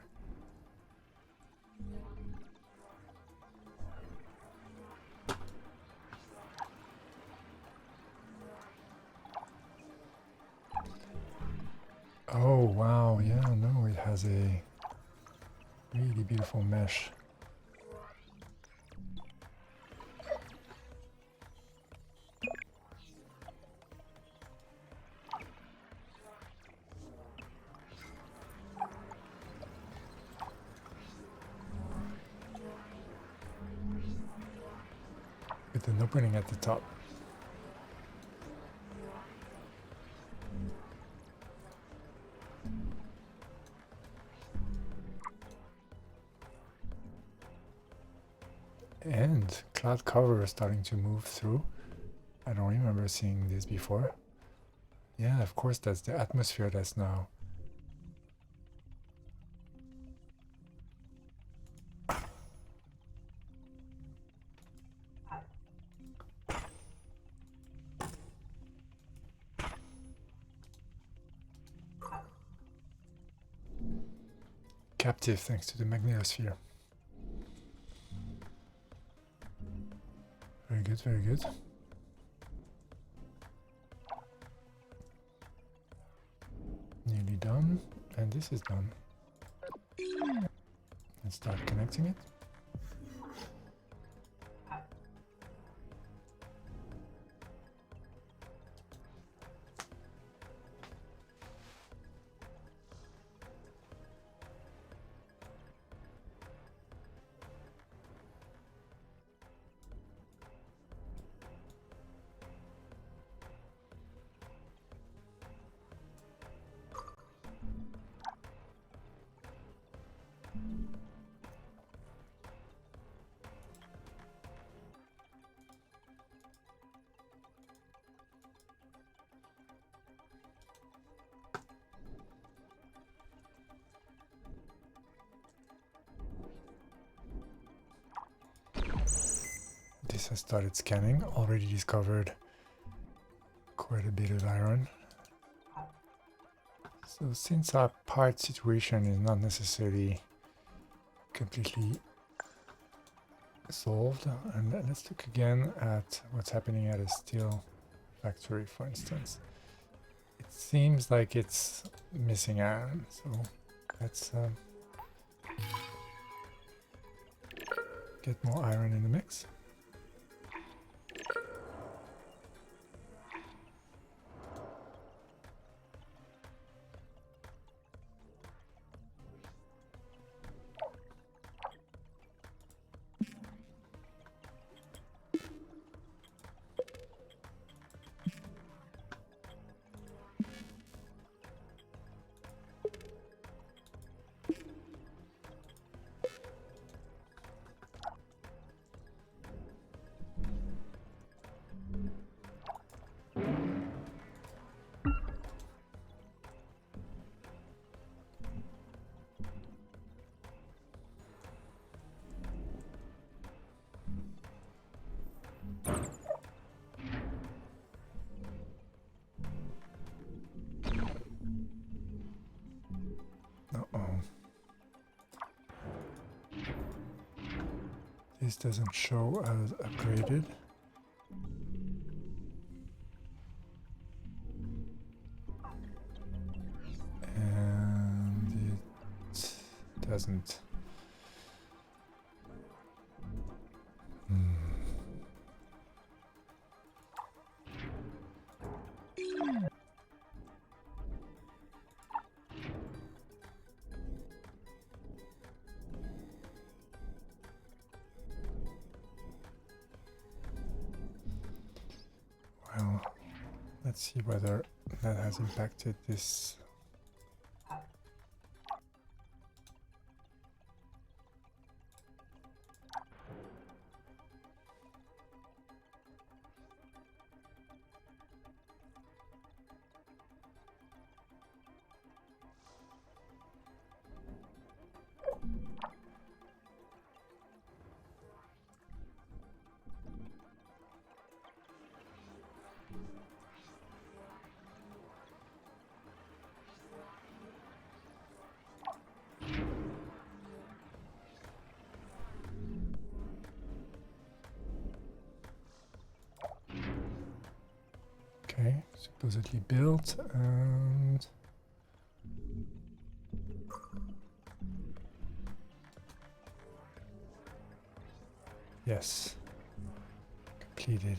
Oh wow, yeah, no, it has a really beautiful mesh. With an opening at the top. And cloud cover is starting to move through. I don't remember seeing this before. Yeah, of course, that's the atmosphere that's now. Captive thanks to the magnetosphere. Very good, very good. Nearly done, and this is done. Let's start connecting it. this has started scanning. Already discovered quite a bit of iron. So since our part situation is not necessarily completely solved, and let's look again at what's happening at a steel factory, for instance. It seems like it's missing iron, so let's get more iron in the mix. This doesn't show as upgraded. And it doesn't. Well, let's see whether that has impacted this. Okay, supposedly built, and yes, completed.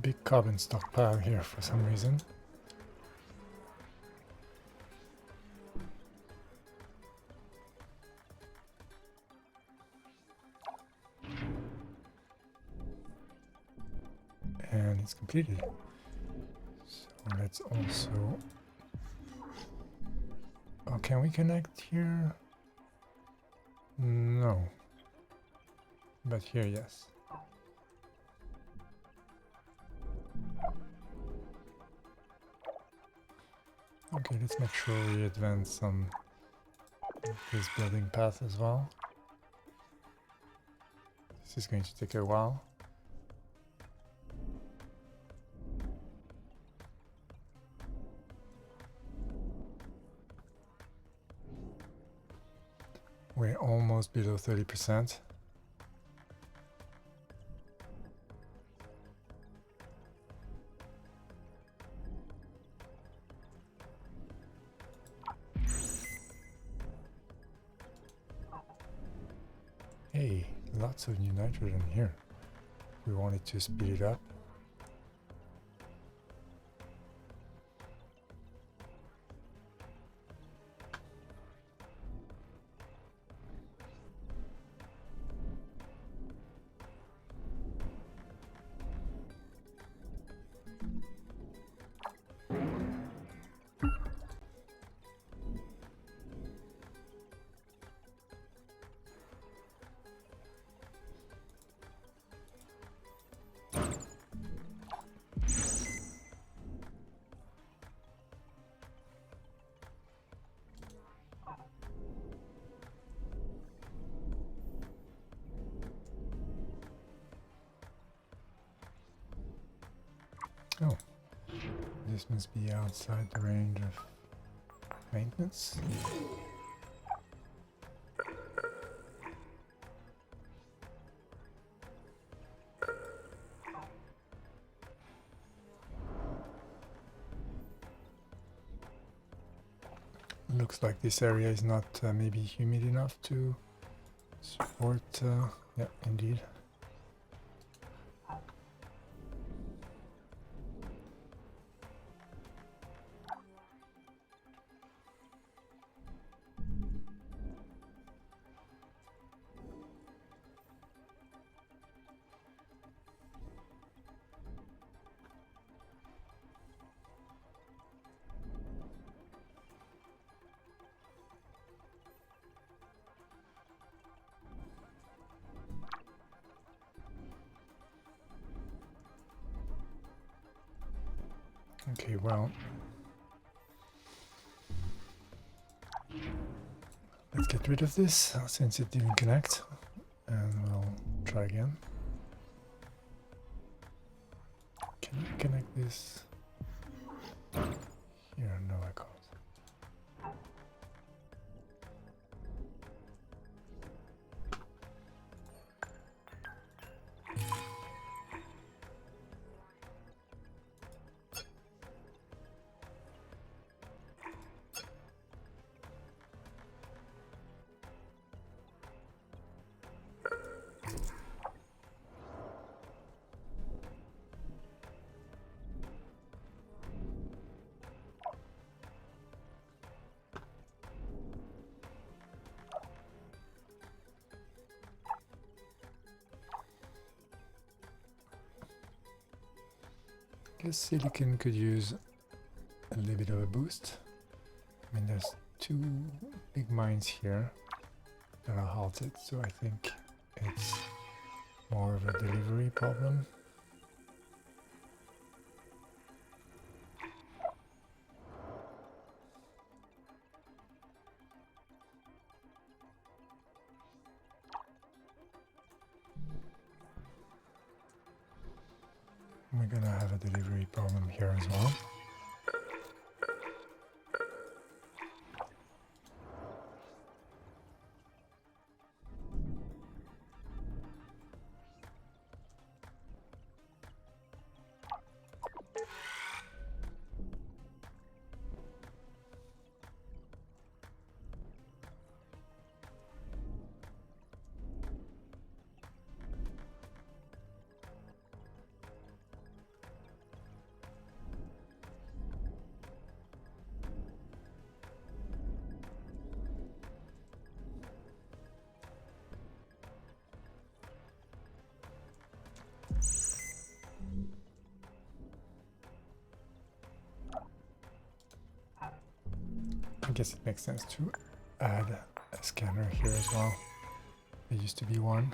Big carbon stockpile here for some reason. And it's completed. So let's also... Oh, can we connect here? No. But here, yes. Okay, let's make sure we advance on this building path as well. This is going to take a while. We're almost below 30%. Hey, lots of new nitrogen here. We wanted to speed it up. Oh, this must be outside the range of maintenance. Looks like this area is not maybe humid enough to support. Yeah, indeed. Okay, well, let's get rid of this since it didn't connect, and we'll try again. Can I connect this here? No, I can't. Guess silicon could use a little bit of a boost. I mean, there's two big mines here that are halted, so I think it's more of a delivery problem. We're gonna have a delivery problem here as well. I guess it makes sense to add a scanner here as well. There used to be one.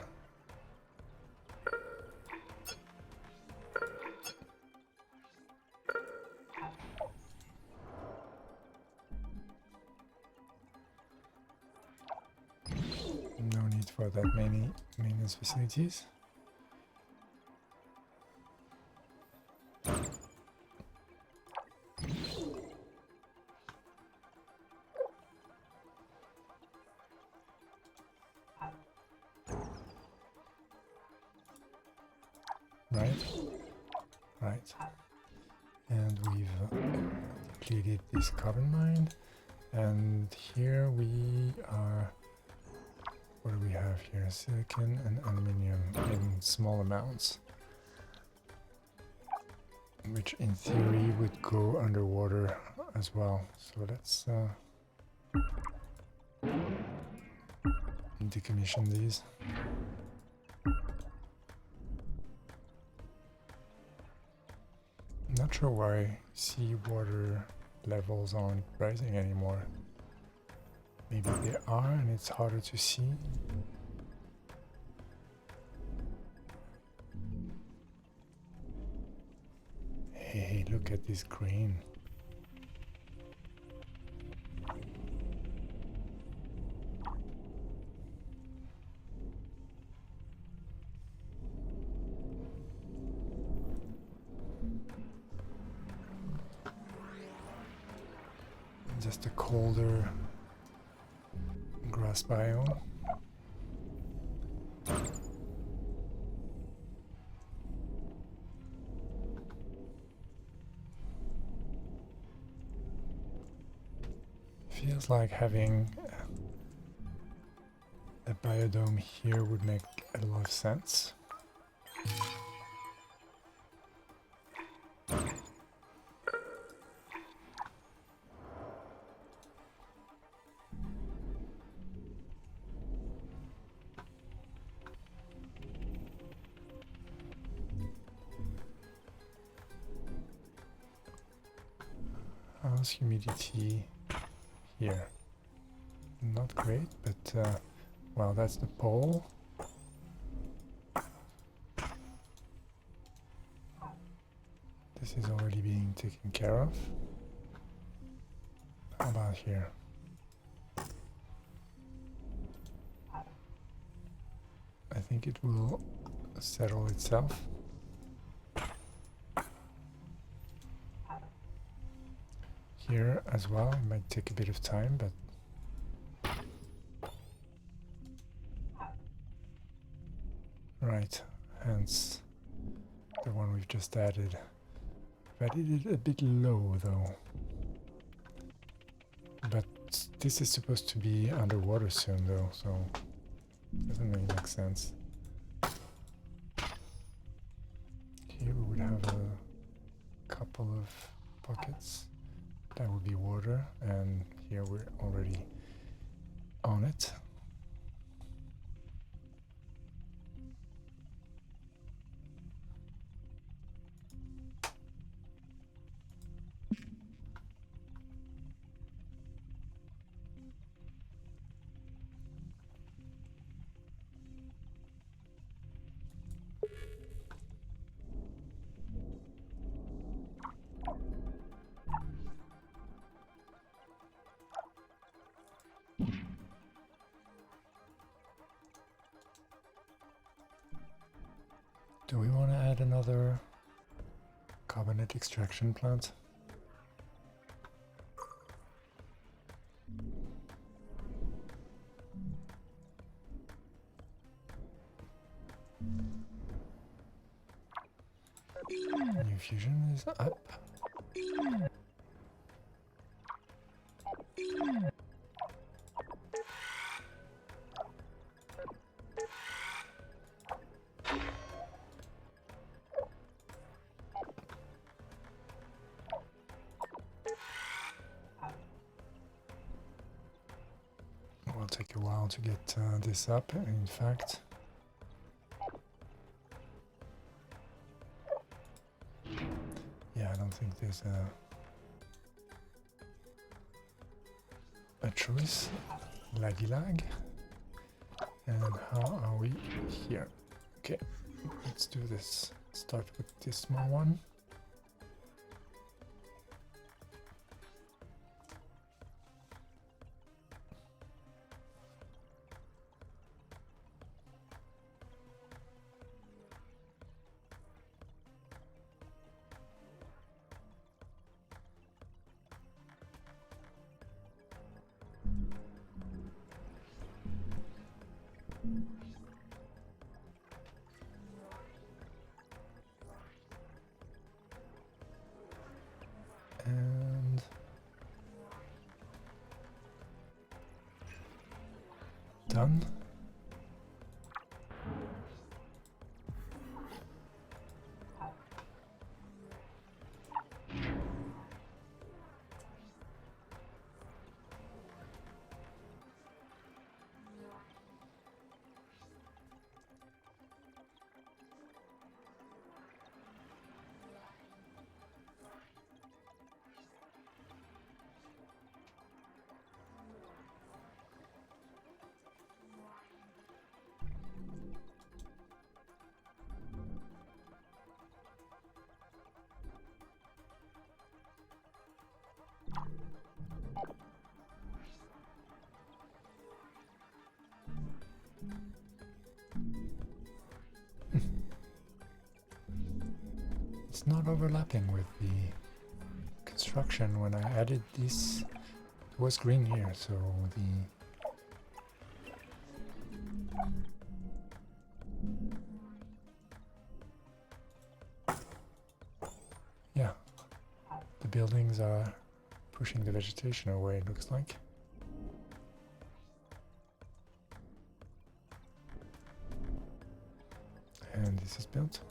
No need for that many maintenance facilities. Right. And we've depleted this carbon mine. And here we are. What do we have here? Silicon and aluminium in small amounts, which in theory would go underwater as well. So let's decommission these. Not sure why seawater levels aren't rising anymore. Maybe they are and it's harder to see. Hey, look at this green. just a colder grass biome. Feels like having a biodome here would make a lot of sense. How's humidity here? Not great, but well, that's the pole. This is already being taken care of. How about here? I think it will settle itself. Here as well, it might take a bit of time, but right, hence the one we've just added. I've added it a bit low though. But this is supposed to be underwater soon though, so doesn't really make sense. Here we would have a couple of buckets. That would be water, and here we're already on it. Do we want to add another carbonate extraction plant? New fusion is up. Will take a while to get this up, in fact. Yeah, I don't think there's a choice. Laggy lag. And how are we here? Okay, let's do this. Start with this small one. And done. It's not overlapping with the construction. When I added this It was green here, so yeah, the buildings are pushing the vegetation away, it looks like. And this is built.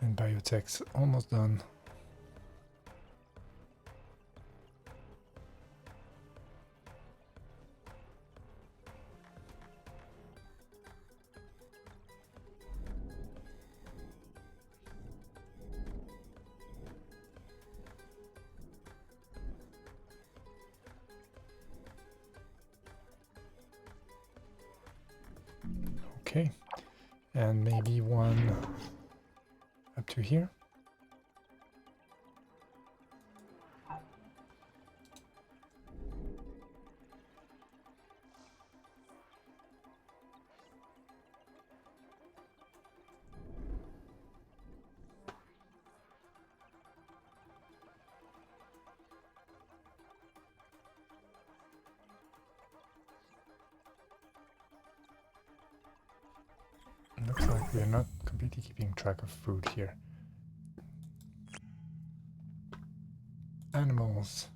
And biotech's almost done. Okay, and maybe one up to here. Looks like we're not completely keeping track of food here. Animals.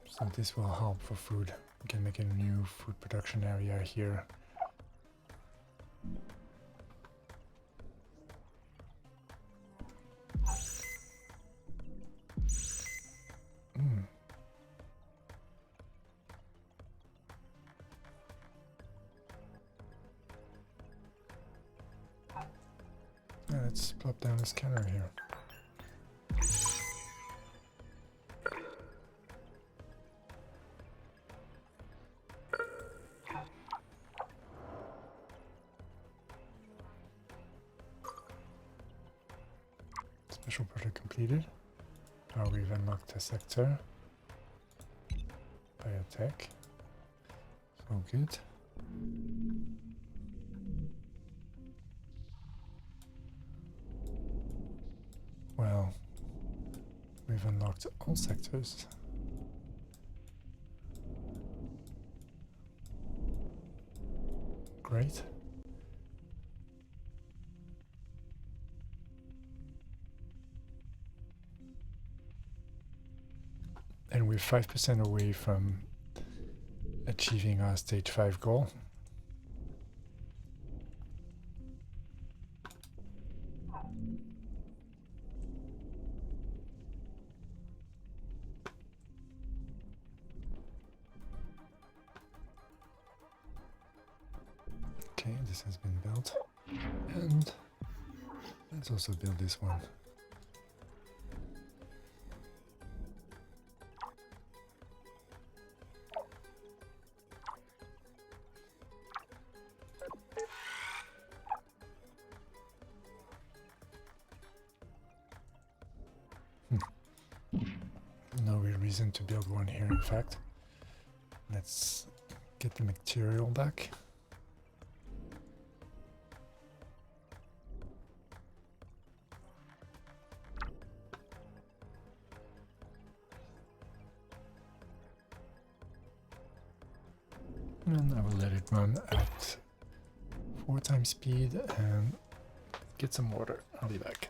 So this will help for food. We can make a new food production area here. Let's plop down a scanner here. Special project completed. Now we've unlocked a sector. Biotech. So good. Well, we've unlocked all sectors. Great. And we're 5% away from achieving our stage 5 goal. Okay, this has been built. And let's also build this one. No real reason to build one here, in fact. Let's get the material back. And I will let it run at 4 times speed and get some water. I'll be back.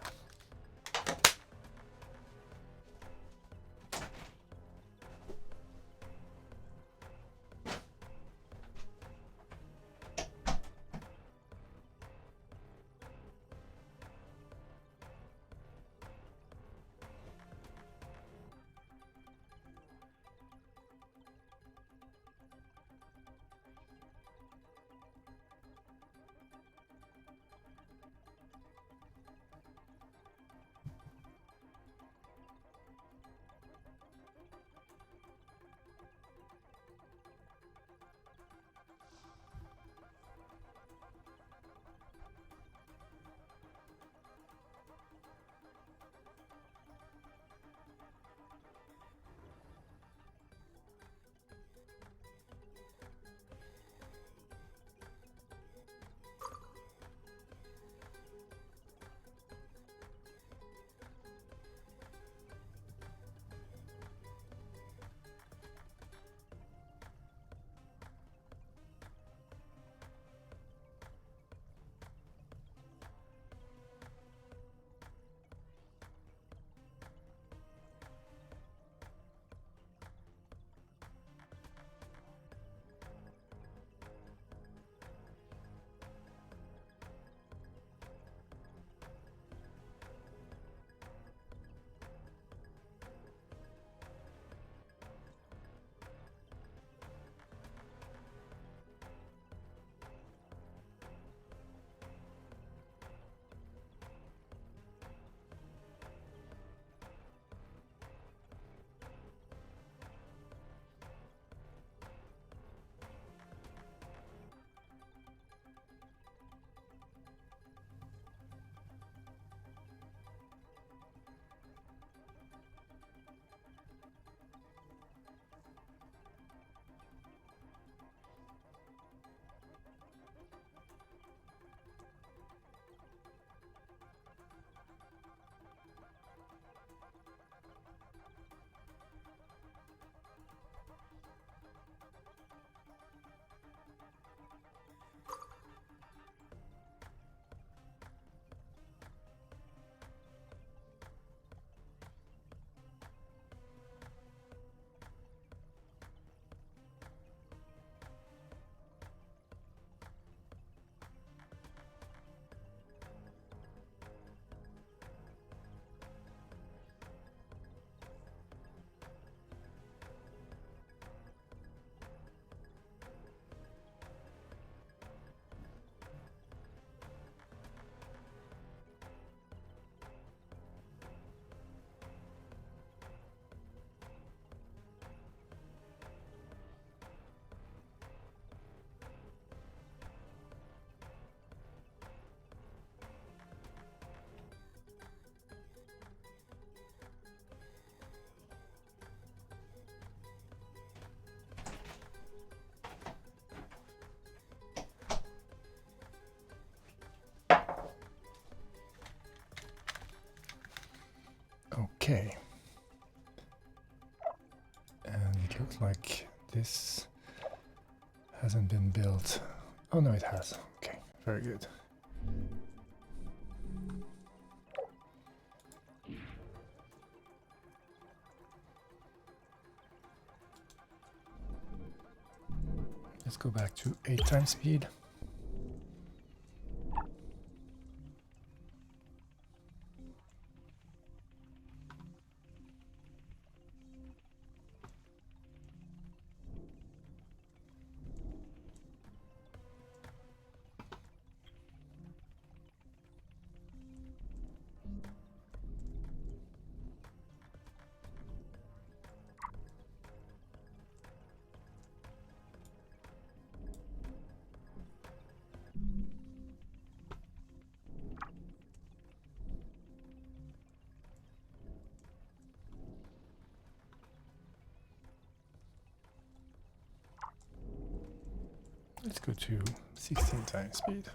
Okay. And it looks like this hasn't been built. Oh no, it has. Okay, very good. Let's go back to 8 times speed. Let's go to 16 times speed.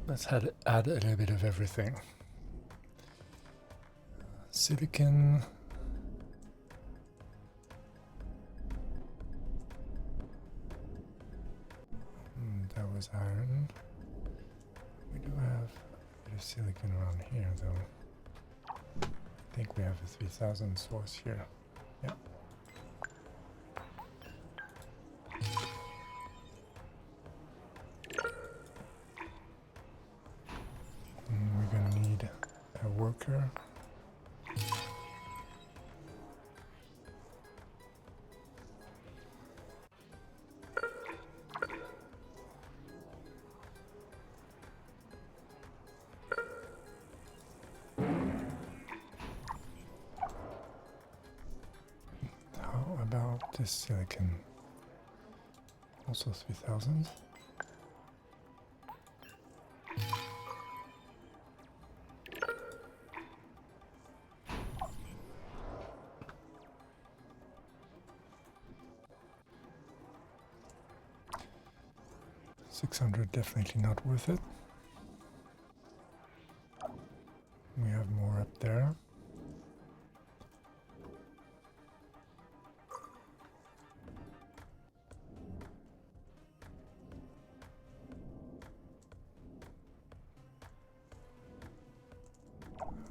Let's add a little bit of everything. Silicon. That was iron. We do have a bit of silicon around here though. I think we have a 3000 source here. Yeah. We're gonna need a worker. How about this silicon? Also 3000. $600 definitely not worth it. We have more up there.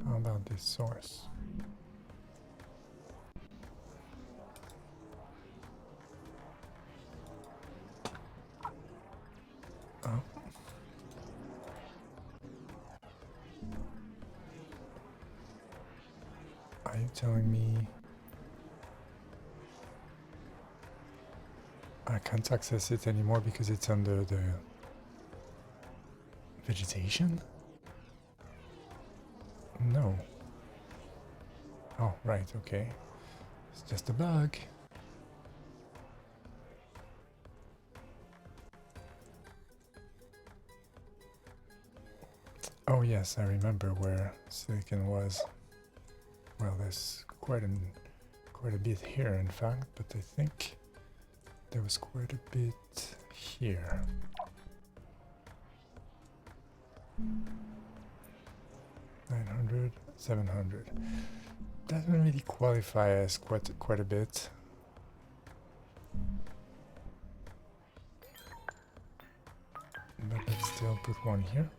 How about this source? Oh. Are you telling me I can't access it anymore because it's under the vegetation? No. Oh, right, okay. It's just a bug. Oh yes, I remember where silicon was. Well, there's quite a bit here, in fact, but I think there was quite a bit here. 900, 700. Doesn't really qualify as quite a bit. But let's still put one here.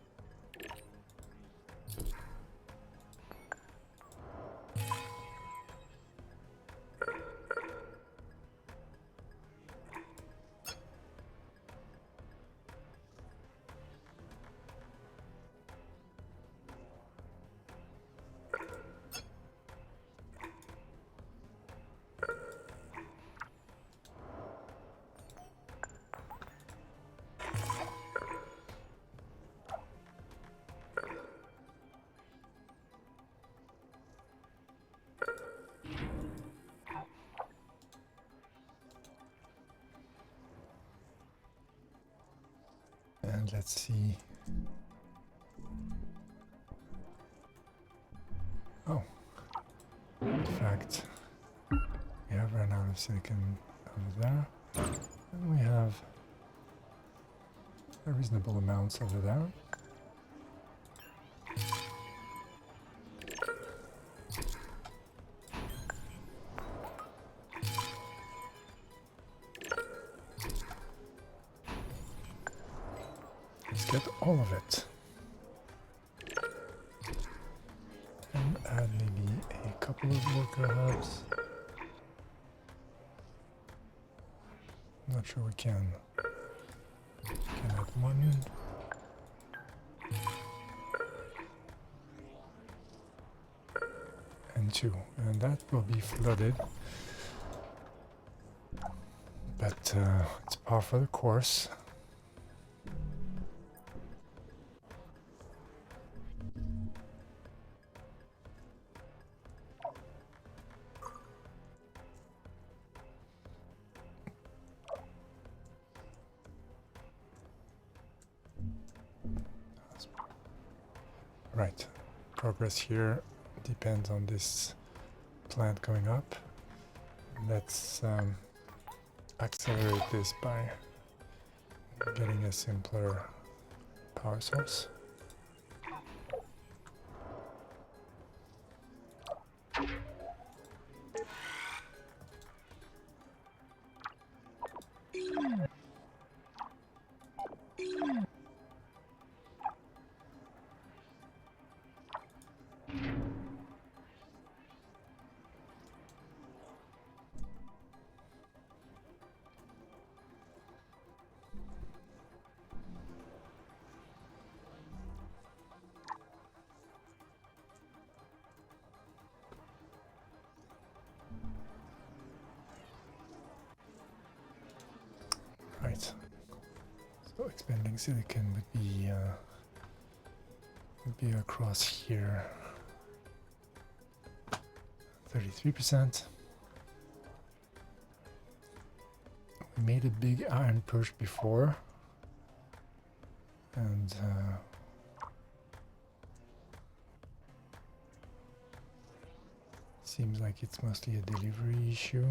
And let's see. Oh, in fact, we have run out of silicon over there, and we have a reasonable amounts over there. Let's get all of it. And add maybe a couple of worker hubs. Not sure we can. Can add one. And two. And that will be flooded. But it's par for the course. Right, progress here depends on this plant going up. Let's accelerate this by getting a simpler power source. Right. So expanding silicon would be across here. 33%. We made a big iron push before, and seems like it's mostly a delivery issue.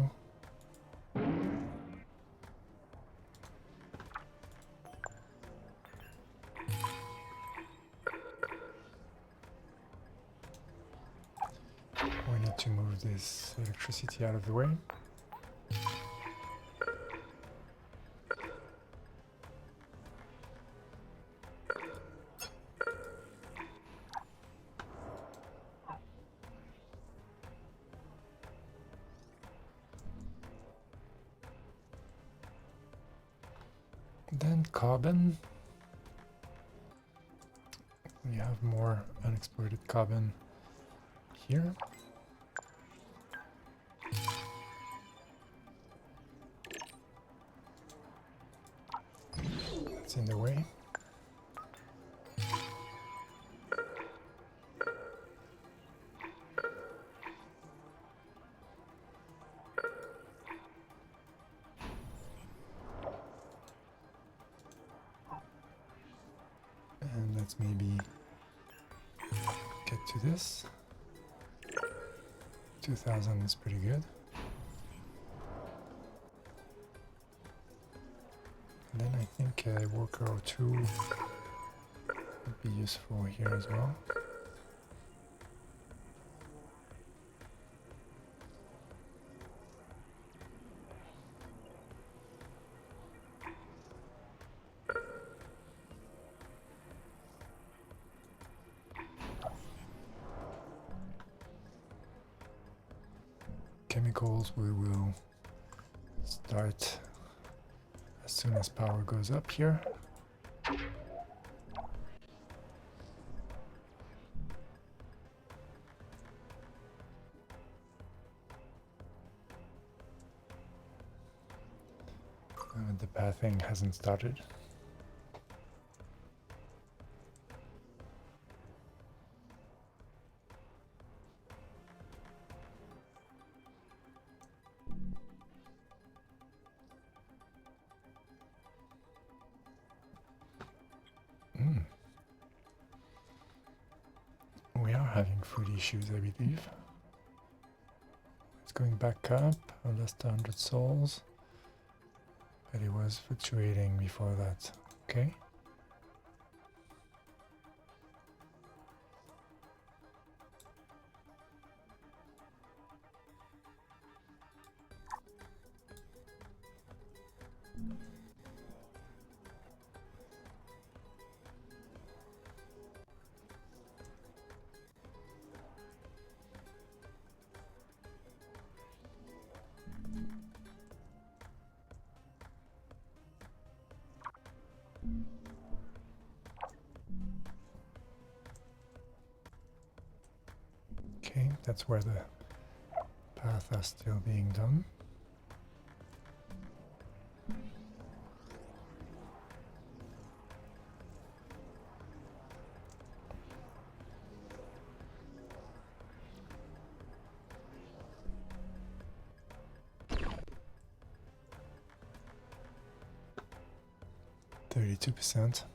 We need to move this electricity out of the way. Then carbon. We have more unexploited carbon here. It's in the way. And let's maybe get to this. 2000 is pretty good. Then I think a worker or two would be useful here as well. Chemicals we will start as soon as power goes up here. The pathing hasn't started. We are having food issues, I believe. It's going back up. I lost 100 souls. But it was fluctuating before that. Okay. Okay, that's where the paths are still being done. %.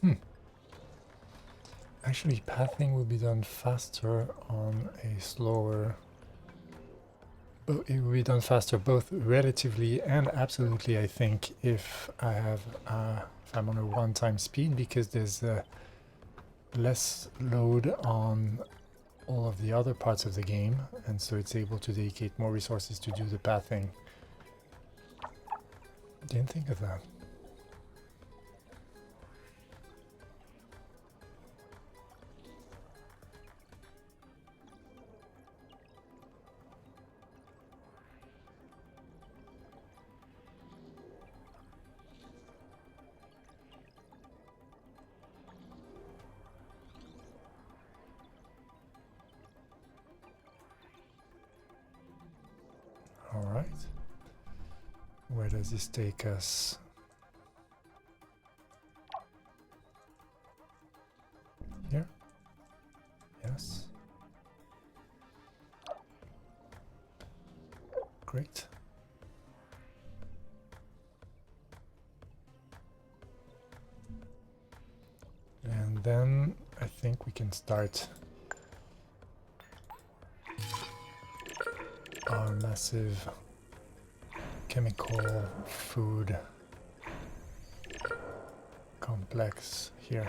嗯。Actually, pathing will be done faster on a slower... But it will be done faster both relatively and absolutely, I think, if I'm on a one-time speed, because there's less load on all of the other parts of the game, and so it's able to dedicate more resources to do the pathing. Didn't think of that. All right. Where does this take us? Here? Yes. Great. then I think we can start our massive chemical food complex here.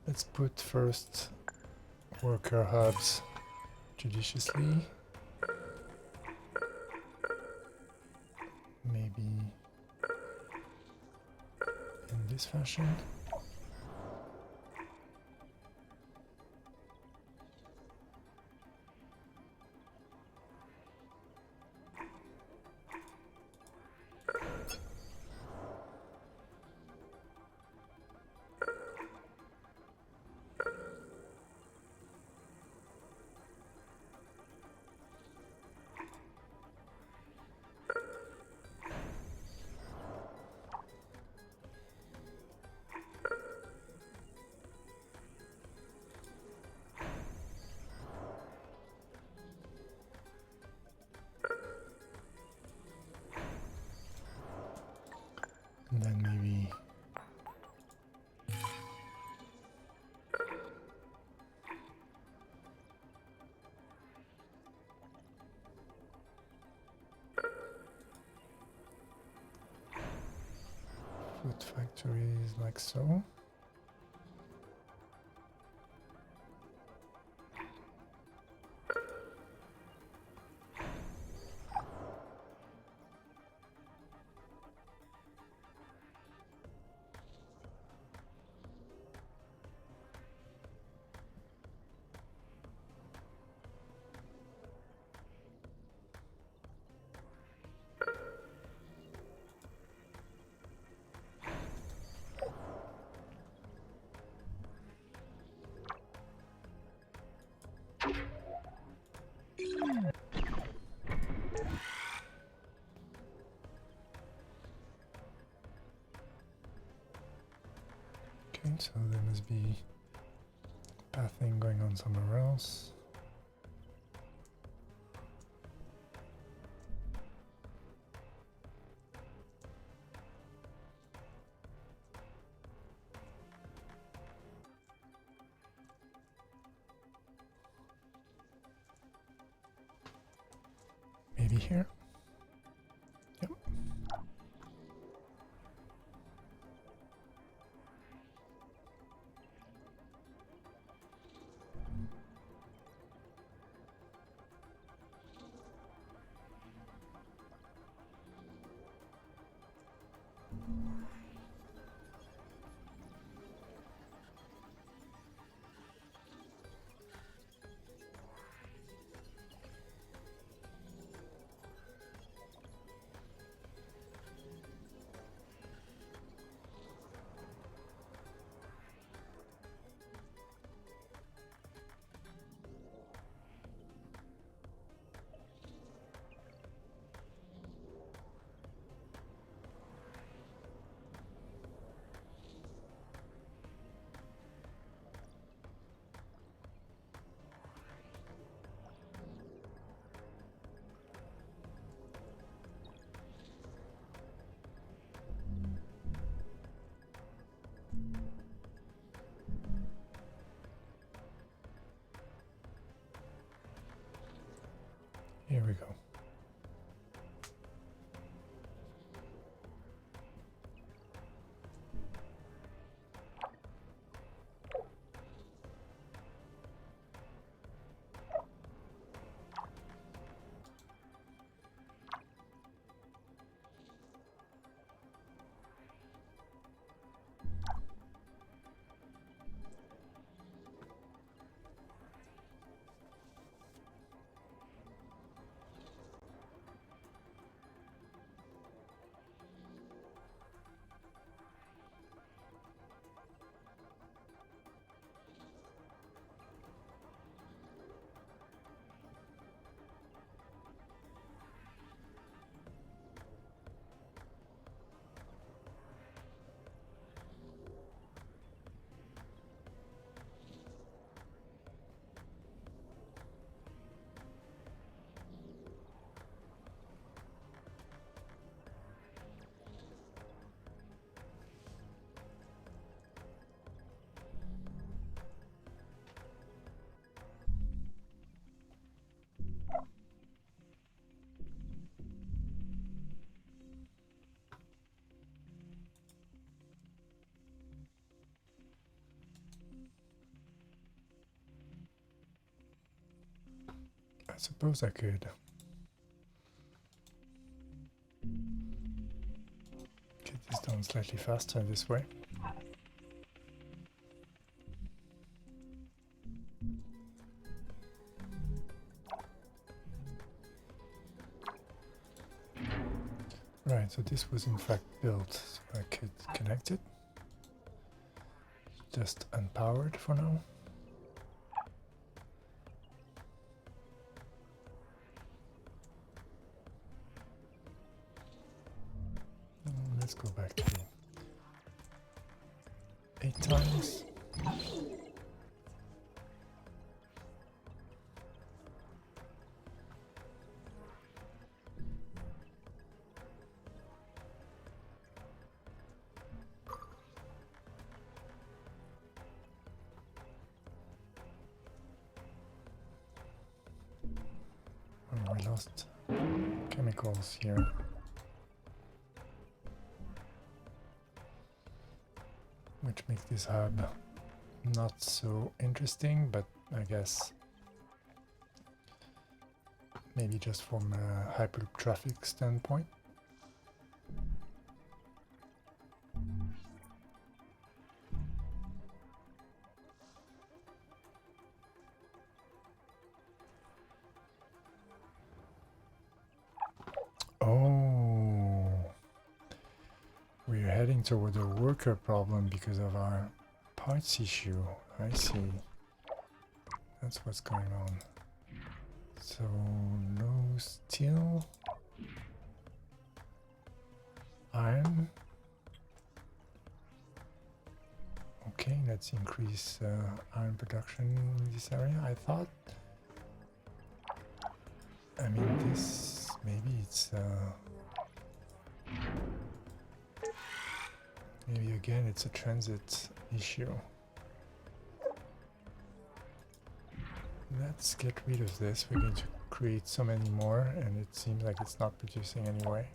Let's put first worker hubs judiciously. Maybe in this fashion. And then maybe food factories like so. Okay, so there must be pathing going on somewhere else. Maybe here? Yep. suppose I could get this done slightly faster this way. Right, so this was in fact built so I could connect it. Just unpowered for now. Let's go back to 8 times. Oh, we lost chemicals here. Which makes this hub not so interesting, but I guess maybe just from a Hyperloop traffic standpoint. Oh, we're heading toward a worker problem because of our parts issue. I see. That's what's going on. So, no steel. Iron. Okay, let's increase iron production in this area. I thought. I mean, this maybe it's. Maybe again it's a transit issue. Let's get rid of this. We're going to create so many more, and it seems like it's not producing anyway.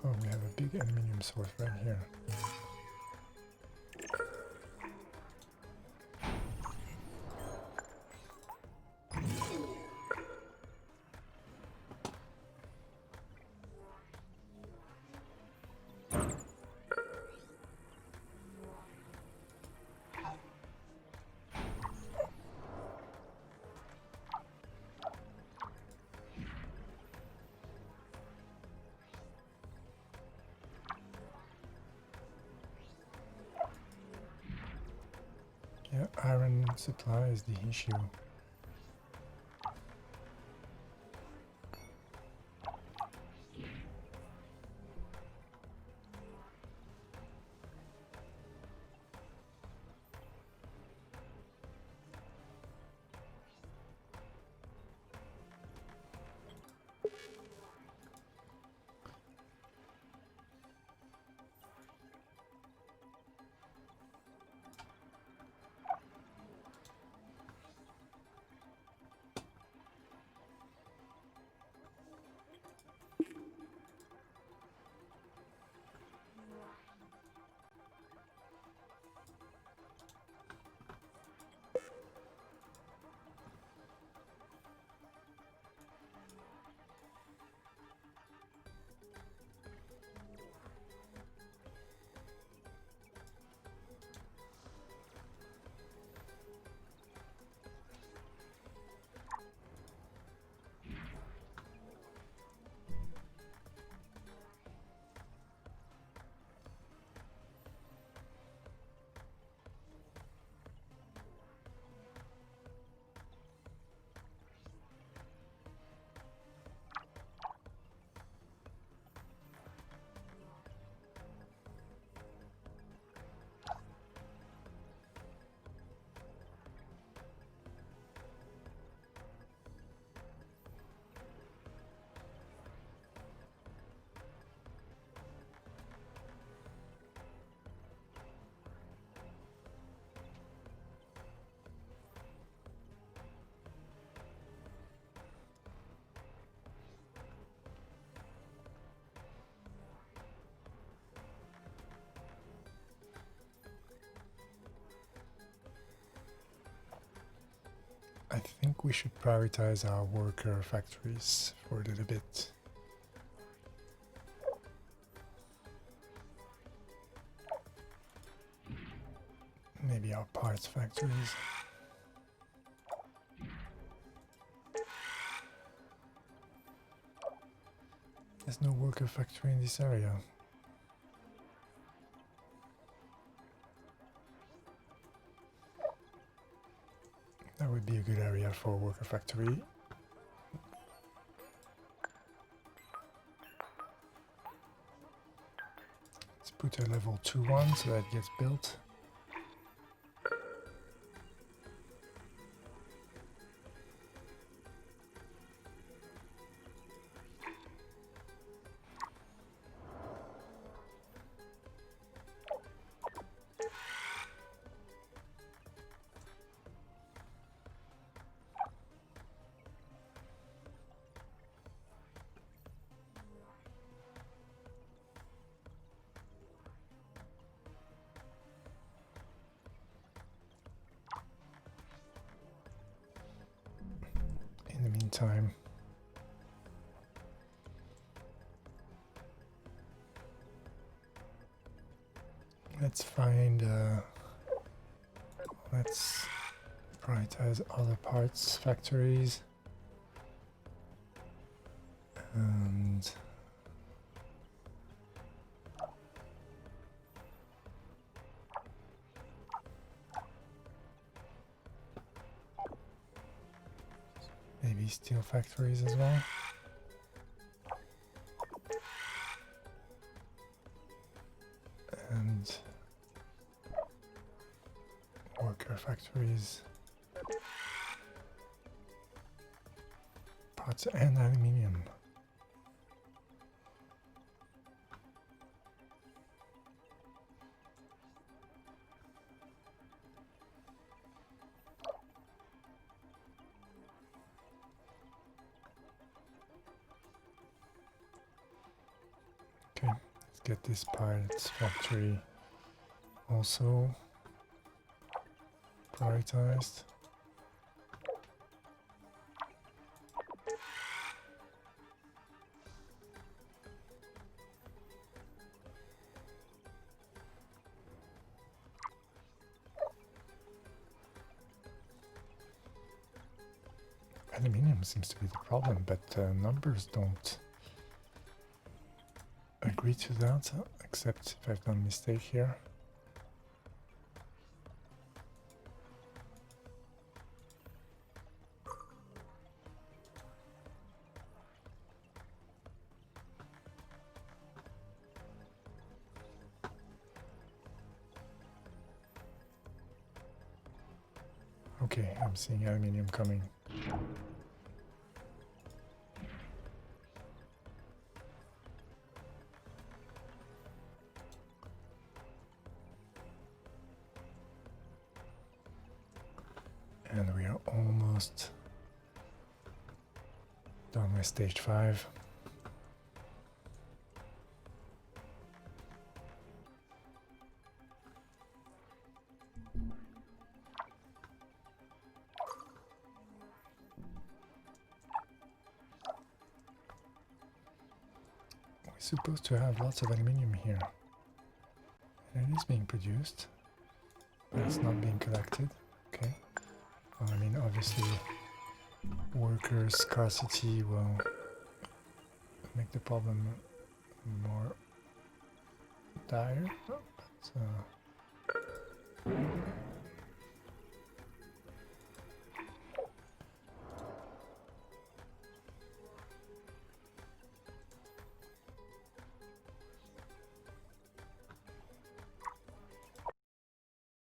Oh, we have a big aluminium source right here. Yeah, iron supply is the issue. I think we should prioritize our worker factories for a little bit. Maybe our parts factories. There's no worker factory in this area. That would be a good area for a worker factory. Let's put a level 2 one so that gets built. In the meantime, let's prioritize other parts factories and maybe steel factories as well. And worker factories, parts and aluminium. Okay, let's get this parts factory also prioritized. Aluminium seems to be the problem, but numbers don't agree to that, except if I've done a mistake here. Okay, I'm seeing aluminium coming. And we are almost done with stage 5. We're supposed to have lots of aluminium here. And it is being produced, but it's not being collected. Okay. Well, I mean, obviously, worker scarcity will make the problem more dire, but